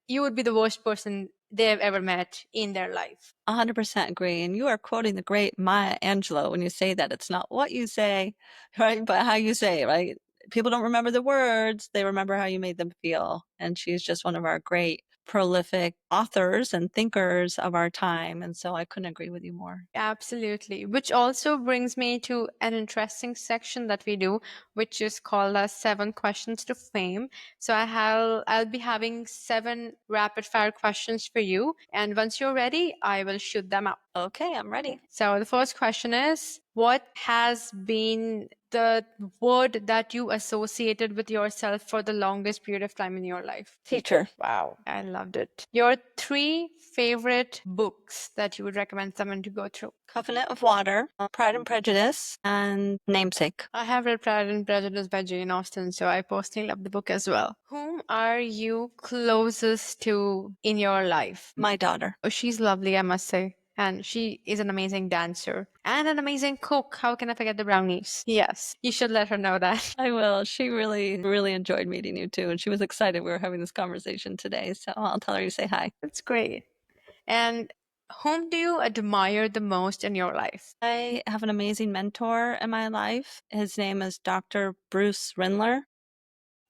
would be the worst person they've ever met in their life. 100% agree. And you are quoting the great Maya Angelou when you say that it's not what you say, right? But how you say it, right? People don't remember the words, they remember how you made them feel. And she's just one of our great, prolific authors and thinkers of our time. And so I couldn't agree with you more. Absolutely. Which also brings me to an interesting section that we do, which is called as 7 questions to fame. So I'll be having 7 rapid fire questions for you. And once you're ready, I will shoot them out. Okay, I'm ready. So the first question is, what has been the word that you associated with yourself for the longest period of time in your life? Teacher. Wow, I loved it. Your 3 favorite books that you would recommend someone to go through? Covenant of Water, Pride and Prejudice, and Namesake. I have read Pride and Prejudice by Jane Austen, so I personally love the book as well. Whom are you closest to in your life? My daughter. Oh, she's lovely, I must say. And she is an amazing dancer and an amazing cook. How can I forget the brownies? Yes, you should let her know that. I will. She really, really enjoyed meeting you too. And she was excited we were having this conversation today. So I'll tell her you say hi. That's great. And whom do you admire the most in your life? I have an amazing mentor in my life. His name is Dr. Bruce Rindler.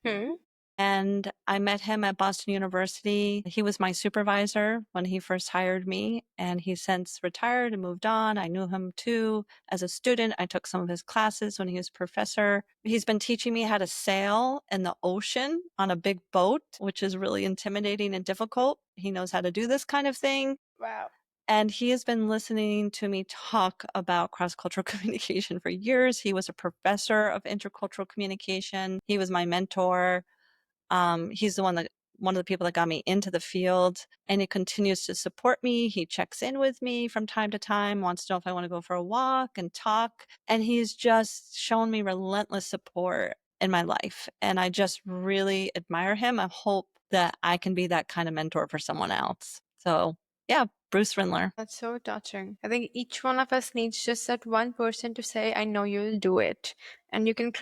Hmm. And I met him at Boston University. He was my supervisor when he first hired me, and he's since retired and moved on. I knew him too as a student. I took some of his classes when he was professor. He's been teaching me how to sail in the ocean on a big boat, which is really intimidating and difficult. He knows how to do this kind of thing. Wow. And he has been listening to me talk about cross-cultural communication for years. He was a professor of intercultural communication. He was my mentor. He's one of the people that got me into the field, and he continues to support me. He checks in with me from time to time, wants to know if I want to go for a walk and talk. And he's just shown me relentless support in my life. And I just really admire him. I hope that I can be that kind of mentor for someone else. So yeah, Bruce Rindler. That's so touching. I think each one of us needs just that one person to say, I know you'll do it. And you can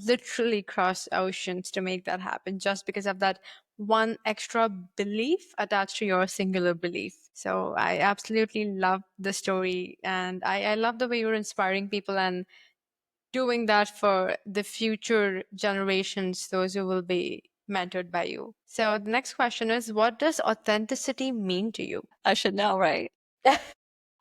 literally cross oceans to make that happen just because of that one extra belief attached to your singular belief. So I absolutely love the story. And I love the way you're inspiring people and doing that for the future generations, those who will be mentored by you. So the next question is, what does authenticity mean to you? I should know, right?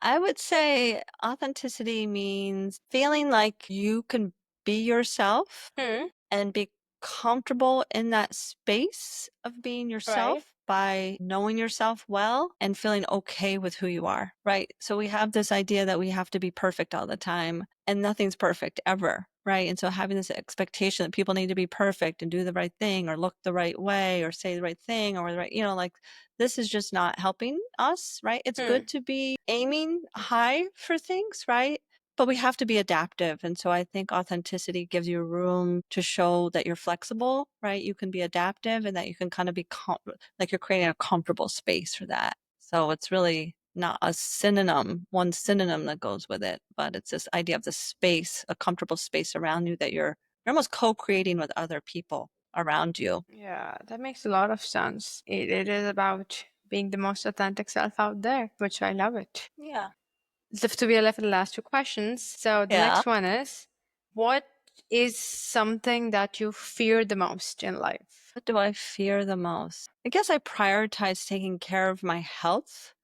I would say authenticity means feeling like you can be yourself Hmm. and be comfortable in that space of being Right. yourself by knowing yourself well and feeling okay with who you are, right? So we have this idea that we have to be perfect all the time, and nothing's perfect ever, right? And so having this expectation that people need to be perfect and do the right thing or look the right way or say the right thing or the right, like this is just not helping us, right? It's Hmm. good to be aiming high for things, right? But we have to be adaptive. And so I think authenticity gives you room to show that you're flexible, right? You can be adaptive and that you can kind of be like you're creating a comfortable space for that. So it's really not one synonym that goes with it, but it's this idea of the space, a comfortable space around you that you're almost co-creating with other people around you. Yeah, that makes a lot of sense. It is about being the most authentic self out there, which I love it. Yeah. So we are left with the last 2 questions. So the Yeah. next one is, what is something that you fear the most in life? What do I fear the most? I guess I prioritize taking care of my health.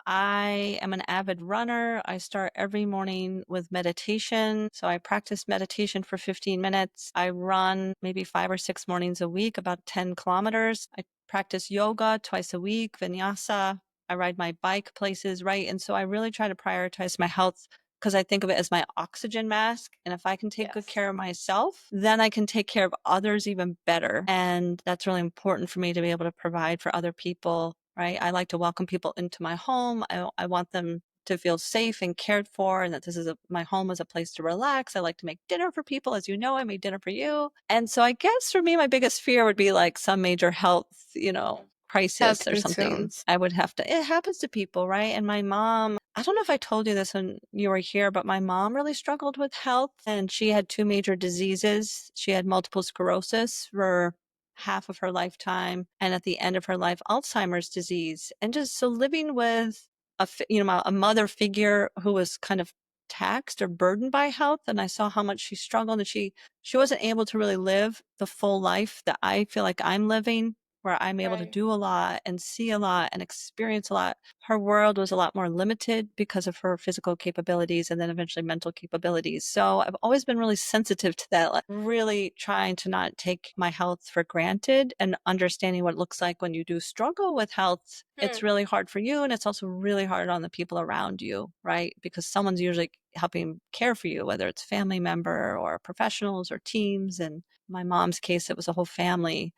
I am an avid runner. I start every morning with meditation. So I practice meditation for 15 minutes. I run maybe 5 or 6 mornings a week, about 10 kilometers. I practice yoga twice a week, vinyasa. I ride my bike places, right? And so I really try to prioritize my health because I think of it as my oxygen mask. And if I can take good Yes. care of myself, then I can take care of others even better. And that's really important for me to be able to provide for other people, right? I like to welcome people into my home. I want them to feel safe and cared for, and that my home is a place to relax. I like to make dinner for people. As you know, I made dinner for you. And so I guess for me, my biggest fear would be like some major health, Health crisis or something. concerns. I would have to, it happens to people, right? And my mom, I don't know if I told you this when you were here, but my mom really struggled with health and she had 2 major diseases. She had multiple sclerosis for half of her lifetime, and at the end of her life, Alzheimer's disease. And just so living with a mother figure who was kind of taxed or burdened by health, and I saw how much she struggled, and she wasn't able to really live the full life that I feel like I'm living, where I'm able to Right. do a lot and see a lot and experience a lot. Her world was a lot more limited because of her physical capabilities and then eventually mental capabilities. So I've always been really sensitive to that, like really trying to not take my health for granted and understanding what it looks like when you do struggle with health. It's Hmm. really hard for you, and it's also really hard on the people around you, right? Because someone's usually helping care for you, whether it's family member or professionals or teams. And my mom's case, it was a whole family,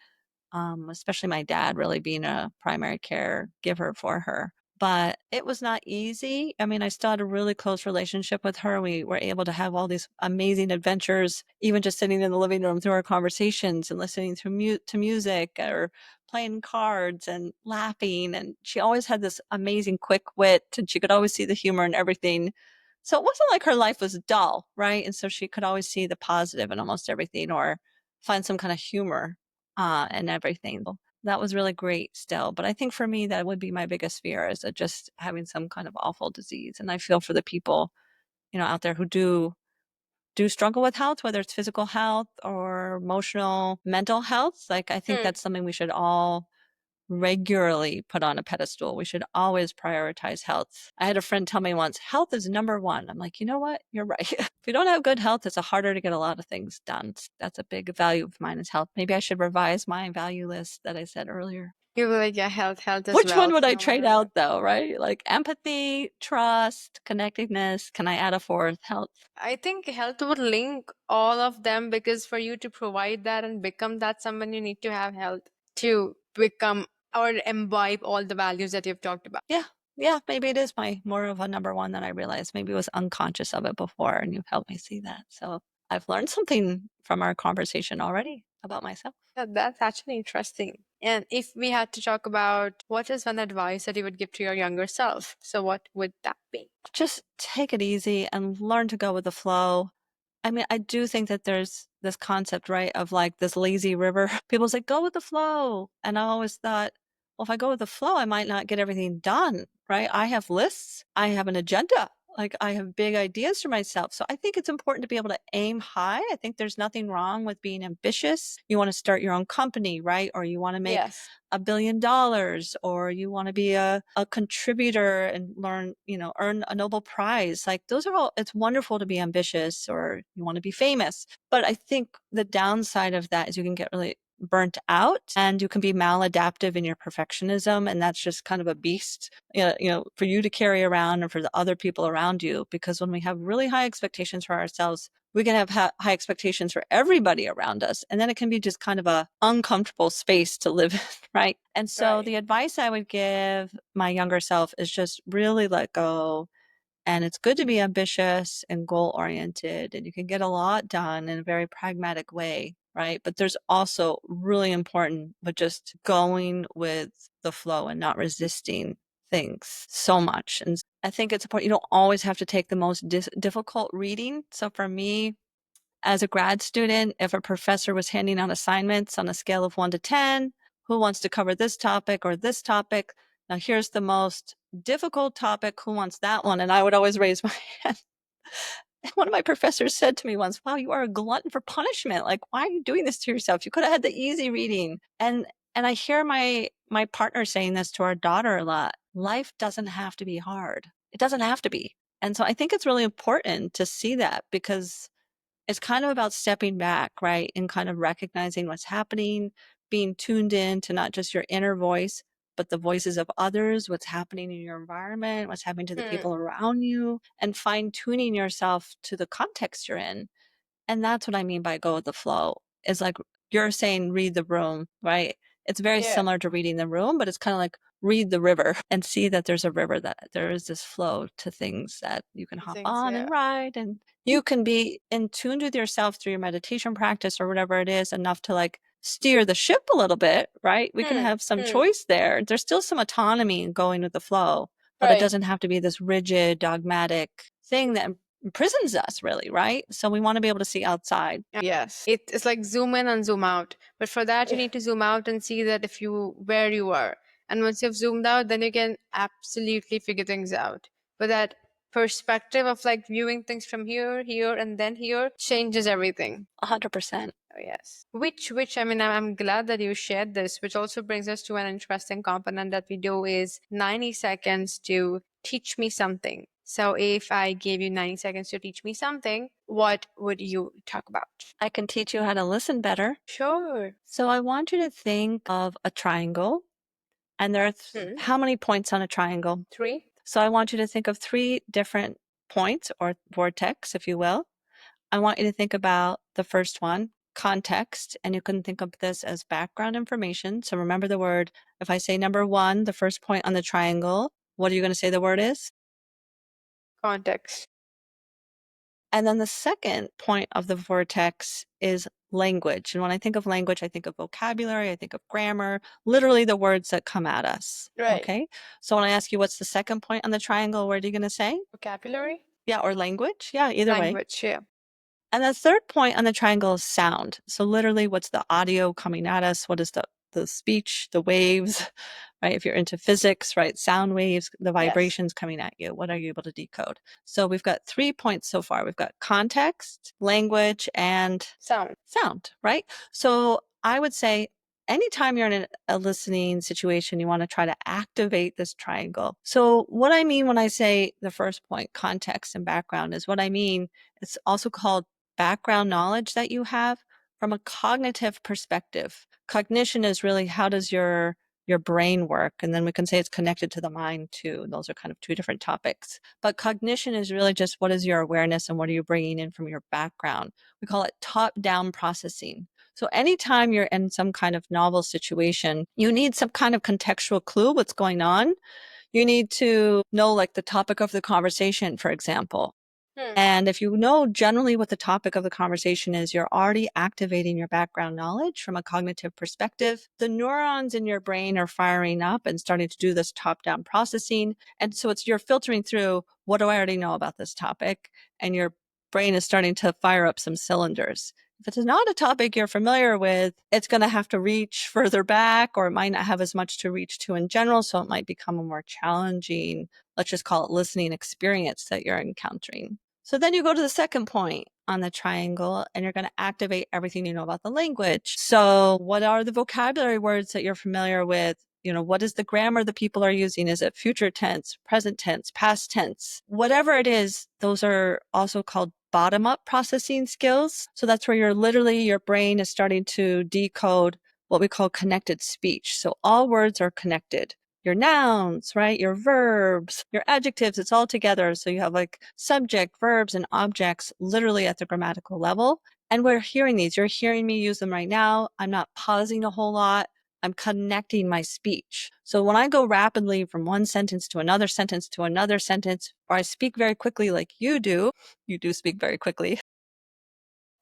especially my dad really being a primary caregiver for her. But it was not easy. I mean, I still had a really close relationship with her. We were able to have all these amazing adventures, even just sitting in the living room through our conversations and listening to music or playing cards and laughing. And she always had this amazing quick wit, and she could always see the humor in everything. So it wasn't like her life was dull, right? And so she could always see the positive in almost everything or find some kind of humor and everything. That was really great still. But I think for me, that would be my biggest fear is that just having some kind of awful disease. And I feel for the people, out there who do struggle with health, whether it's physical health or emotional, mental health. Like I think Hmm. that's something we should all regularly put on a pedestal. We should always prioritize health. I had a friend tell me once, health is number one. I'm like, you know what? You're right. If you don't have good health, it's harder to get a lot of things done. That's a big value of mine is health. Maybe I should revise my value list that I said earlier. You were like, yeah, health is Which one wealth, would I no trade matter what. out though, right? Like empathy, trust, connectedness. Can I add a fourth? Health. I think health would link all of them because for you to provide that and become that someone, you need to have health to become or imbibe all the values that you've talked about. Yeah. Yeah. Maybe it is my more of a number one than I realized. Maybe I was unconscious of it before and you've helped me see that. So I've learned something from our conversation already about myself. Yeah, that's actually interesting. And if we had to talk about what is one advice that you would give to your younger self, so what would that be? Just take it easy and learn to go with the flow. I mean, I do think that there's this concept, right, of like this lazy river. People say, go with the flow. And I always thought, well, if I go with the flow, I might not get everything done, right? I have lists, I have an agenda, like I have big ideas for myself. So I think it's important to be able to aim high. I think there's nothing wrong with being ambitious. You want to start your own company, right? Or you want to make Yes. $1 billion, or you want to be a contributor and learn, earn a Nobel Prize. Like those are all, it's wonderful to be ambitious or you want to be famous. But I think the downside of that is you can get really burnt out and you can be maladaptive in your perfectionism. And that's just kind of a beast, for you to carry around and for the other people around you. Because when we have really high expectations for ourselves, we can have high expectations for everybody around us. And then it can be just kind of a uncomfortable space to live in, right? And so Right. the advice I would give my younger self is just really let go. And it's good to be ambitious and goal oriented, and you can get a lot done in a very pragmatic way, right? But there's also really important, but just going with the flow and not resisting things so much. And I think it's important. You don't always have to take the most difficult reading. So for me, as a grad student, if a professor was handing out assignments on a scale of 1 to 10, who wants to cover this topic or this topic? Now, here's the most difficult topic. Who wants that one? And I would always raise my hand. And one of my professors said to me once, wow, you are a glutton for punishment. Like, why are you doing this to yourself? You could have had the easy reading. And I hear my partner saying this to our daughter a lot. Life doesn't have to be hard. It doesn't have to be. And so I think it's really important to see that because it's kind of about stepping back, right? And kind of recognizing what's happening, being tuned in to not just your inner voice, but the voices of others, what's happening in your environment, what's happening to the Hmm. people around you, and fine tuning yourself to the context you're in. And that's what I mean by go with the flow. Is like you're saying read the room, right? It's very Yeah. similar to reading the room, but it's kind of like read the river and see that there's a river, that there is this flow to things that you can hop Things, on yeah. and ride, and you can be in tune with yourself through your meditation practice or whatever it is, enough to like steer the ship a little bit, right? We can Hmm. have some Hmm. choice there. There's still some autonomy in going with the flow, but it Right. doesn't have to be this rigid, dogmatic thing that imprisons us, really, right? So we want to be able to see outside. Yes. It's like zoom in and zoom out. But for that, you need to zoom out and see that where you are. And once you've zoomed out, then you can absolutely figure things out. But that perspective of like viewing things from here, here, and then here changes everything. 100%. Oh, yes. Which I mean, I'm glad that you shared this, which also brings us to an interesting component that we do is 90 seconds to teach me something. So if I gave you 90 seconds to teach me something, what would you talk about? I can teach you how to listen better. Sure. So I want you to think of a triangle, and there are how many points on a triangle? 3. So I want you to think of 3 different points or vortex, if you will. I want you to think about the first one, context, and you can think of this as background information. So remember the word, if I say number 1, the first point on the triangle, what are you going to say the word is? Context. And then the second point of the vortex is language. And when I think of language, I think of vocabulary, I think of grammar, literally the words that come at us. Right. Okay. So when I ask you what's the second point on the triangle, what are you going to say? Vocabulary. Yeah, or language. Yeah, either way. Language. Yeah. And the third point on the triangle is sound. So literally what's the audio coming at us? What is the speech, the waves, right? If you're into physics, right? Sound waves, the vibrations coming at you. What are you able to decode? So we've got 3 points so far. We've got context, language, and sound, right? So I would say anytime you're in a listening situation, you want to try to activate this triangle. So what I mean when I say the first point, context and background, is what I mean. It's also called background knowledge that you have from a cognitive perspective. Cognition is really how does your brain work, and then we can say it's connected to the mind too. Those are kind of 2 different topics. But cognition is really just what is your awareness and what are you bringing in from your background. We call it top-down processing. So anytime you're in some kind of novel situation, you need some kind of contextual clue what's going on. You need to know like the topic of the conversation, for example. And if you know generally what the topic of the conversation is, you're already activating your background knowledge from a cognitive perspective. The neurons in your brain are firing up and starting to do this top-down processing. And so you're filtering through, what do I already know about this topic? And your brain is starting to fire up some cylinders. If it's not a topic you're familiar with, it's going to have to reach further back, or it might not have as much to reach to in general. So it might become a more challenging, let's just call it listening experience that you're encountering. So then you go to the second point on the triangle and you're going to activate everything you know about the language. So what are the vocabulary words that you're familiar with? What is the grammar that people are using? Is it future tense, present tense, past tense? Whatever it is, those are also called bottom-up processing skills. So that's where your brain is starting to decode what we call connected speech. So all words are connected. Your nouns, right? Your verbs, your adjectives, it's all together. So you have like subject, verbs, and objects literally at the grammatical level. And we're hearing these. You're hearing me use them right now. I'm not pausing a whole lot. I'm connecting my speech. So when I go rapidly from one sentence to another sentence to another sentence, or I speak very quickly like you do speak very quickly.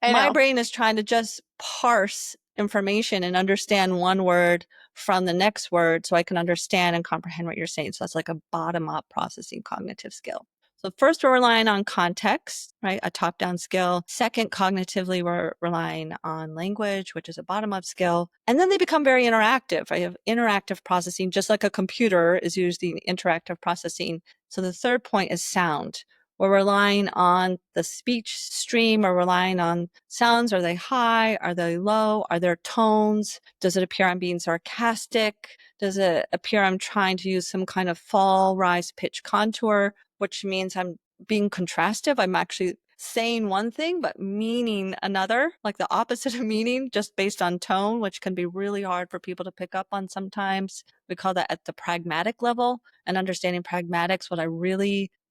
My brain is trying to just parse information and understand one word from the next word so I can understand and comprehend what you're saying. So that's like a bottom-up processing cognitive skill. So first, we're relying on context, right? A top-down skill. Second, cognitively, we're relying on language, which is a bottom-up skill. And then they become very interactive. I have interactive processing, just like a computer is using interactive processing. So the third point is sound. We're relying on the speech stream, or relying on sounds. Are they high? Are they low? Are there tones? Does it appear I'm being sarcastic? Does it appear I'm trying to use some kind of fall, rise, pitch contour, which means I'm being contrastive? I'm actually saying one thing but meaning another, like the opposite of meaning, just based on tone, which can be really hard for people to pick up on sometimes. We call that at the pragmatic level, and understanding pragmatics,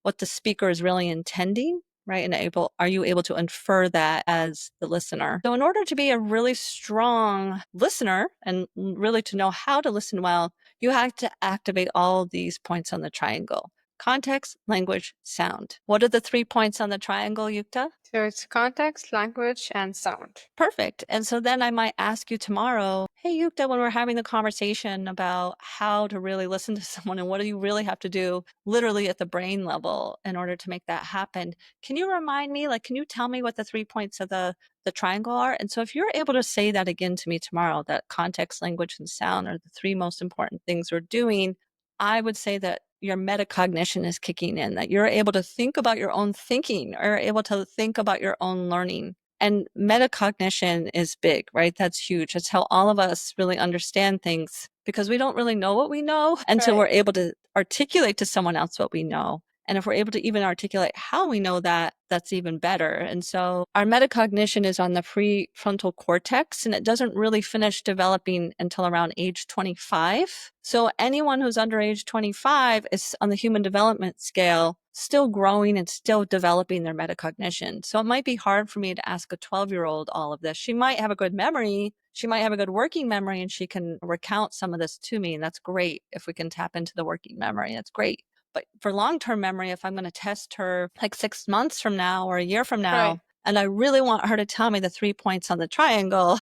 what the speaker is really intending, right? And are you able to infer that as the listener? So in order to be a really strong listener and really to know how to listen well, you have to activate all of these points on the triangle: context, language, sound. What are the 3 points on the triangle, Yukta? So it's context, language, and sound. Perfect. And so then I might ask you tomorrow, hey, hey, Yukta, when we're having the conversation about how to really listen to someone and what do you really have to do literally at the brain level in order to make that happen, can you remind me, like, can you tell me what the 3 points of the triangle are? And so if you're able to say that again to me tomorrow, that context, language, and sound are the three most important things we're doing, I would say that your metacognition is kicking in, that you're able to think about your own thinking or able to think about your own learning. And metacognition is big, right? That's huge. It's how all of us really understand things because we don't really know what we know until we're Right. able to articulate to someone else what we know. And if we're able to even articulate how we know that, that's even better. And so our metacognition is on the prefrontal cortex, and it doesn't really finish developing until around age 25. So anyone who's under age 25 is on the human development scale still growing and still developing their metacognition. So it might be hard for me to ask a 12-year-old all of this. She might have a good memory. She might have a good working memory and she can recount some of this to me. And that's great if we can tap into the working memory. That's great. But for long-term memory, if I'm going to test her like 6 months from now or a year from Right. now, and I really want her to tell me the 3 points on the triangle,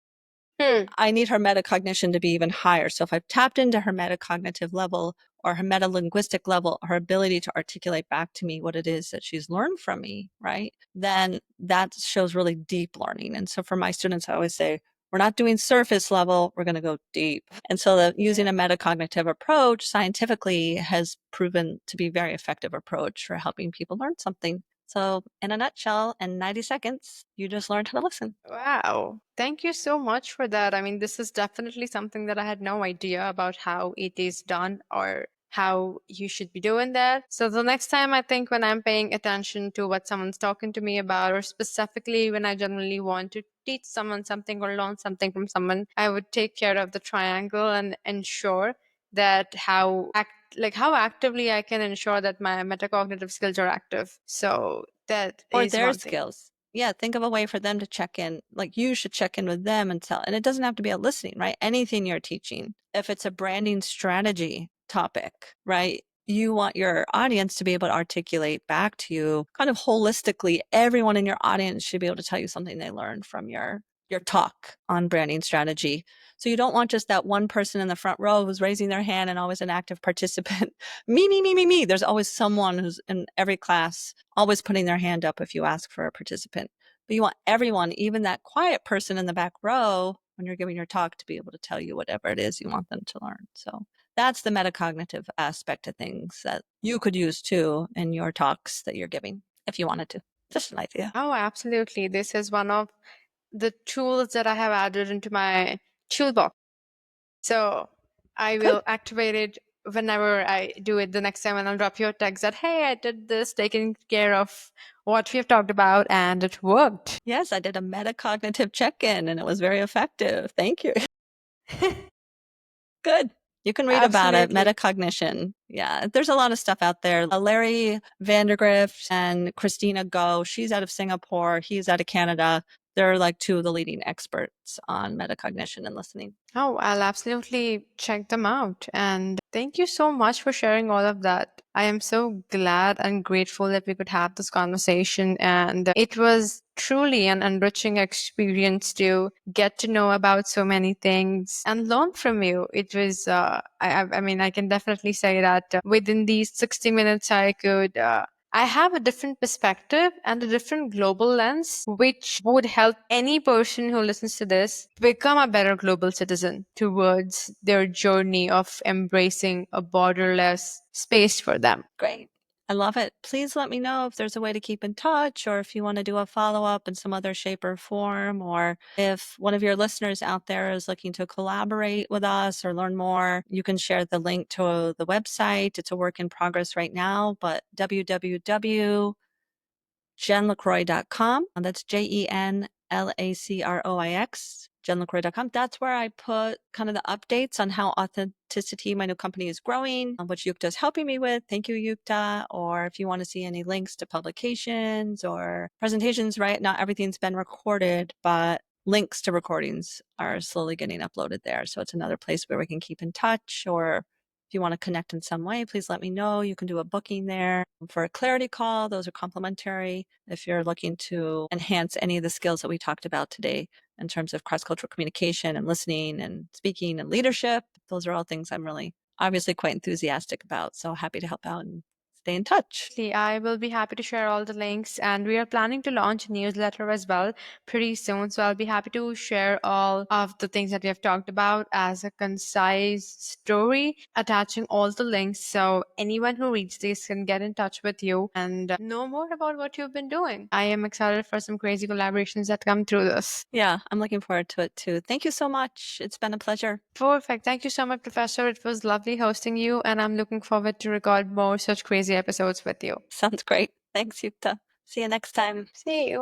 Hmm. I need her metacognition to be even higher. So if I've tapped into her metacognitive level or her metalinguistic level, her ability to articulate back to me what it is that she's learned from me, right? Then that shows really deep learning. And so for my students, I always say, we're not doing surface level, we're going to go deep. And so using a metacognitive approach scientifically has proven to be a very effective approach for helping people learn something. So in a nutshell, in 90 seconds, you just learned how to listen. Wow. Thank you so much for that. I mean, this is definitely something that I had no idea about how it is done or how you should be doing that. So the next time I think when I'm paying attention to what someone's talking to me about, or specifically when I generally want to teach someone something or learn something from someone, I would take care of the triangle and ensure that how actively I can ensure that my metacognitive skills are active. So that Or is their one thing. skills. Yeah, think of a way for them to check in. Like you should check in with them and tell. And it doesn't have to be a listening, right? Anything you're teaching. If it's a branding strategy topic, right? You want your audience to be able to articulate back to you kind of holistically. Everyone in your audience should be able to tell you something they learned from your talk on branding strategy. So you don't want just that one person in the front row who's raising their hand and always an active participant. Me, me, me, me, me. There's always someone who's in every class always putting their hand up if you ask for a participant. But you want everyone, even that quiet person in the back row, when you're giving your talk, to be able to tell you whatever it is you want them to learn. So that's the metacognitive aspect of things that you could use too in your talks that you're giving if you wanted to. Just an idea. Oh, absolutely. This is one of the tools that I have added into my toolbox. So I Good. will activate it whenever I do it the next time, and I'll drop you a text that, hey, I did this, taking care of what we have talked about, and it worked. Yes, I did a metacognitive check in and it was very effective. Thank you. Good. You can read about it, Absolutely. metacognition. Yeah, there's a lot of stuff out there. Larry Vandergrift and Christina Go, she's out of Singapore, he's out of Canada. They're like two of the leading experts on metacognition and listening. Oh, I'll absolutely check them out. And thank you so much for sharing all of that. I am so glad and grateful that we could have this conversation. And it was truly an enriching experience to get to know about so many things and learn from you. It was, I mean, I can definitely say that within these 60 minutes, I have a different perspective and a different global lens, which would help any person who listens to this become a better global citizen towards their journey of embracing a borderless space for them. Great. I love it. Please let me know if there's a way to keep in touch or if you want to do a follow up in some other shape or form, or if one of your listeners out there is looking to collaborate with us or learn more, you can share the link to the website. It's a work in progress right now, but www.jenlacroix.com. That's JenLacroix, jenlacroix.com. That's where I put kind of the updates on how Authenticity, my new company, is growing, which Yukta is helping me with. Thank you, Yukta. Or if you want to see any links to publications or presentations, right? Not everything's been recorded, but links to recordings are slowly getting uploaded there. So it's another place where we can keep in touch, or if you want to connect in some way, please let me know. You can do a booking there for a clarity call. Those are complimentary if you're looking to enhance any of the skills that we talked about today. in terms of cross-cultural communication and listening and speaking and leadership. Those are all things I'm really obviously quite enthusiastic about. So happy to help out and stay in touch. I will be happy to share all the links, and we are planning to launch a newsletter as well pretty soon. So I'll be happy to share all of the things that we have talked about as a concise story, attaching all the links so anyone who reads this can get in touch with you and know more about what you've been doing. I am excited for some crazy collaborations that come through this. Yeah, I'm looking forward to it too. Thank you so much. It's been a pleasure. Perfect. Thank you so much, Professor. It was lovely hosting you, and I'm looking forward to record more such crazy episodes with you. Sounds great. Thanks, Yukta. See you next time. See you.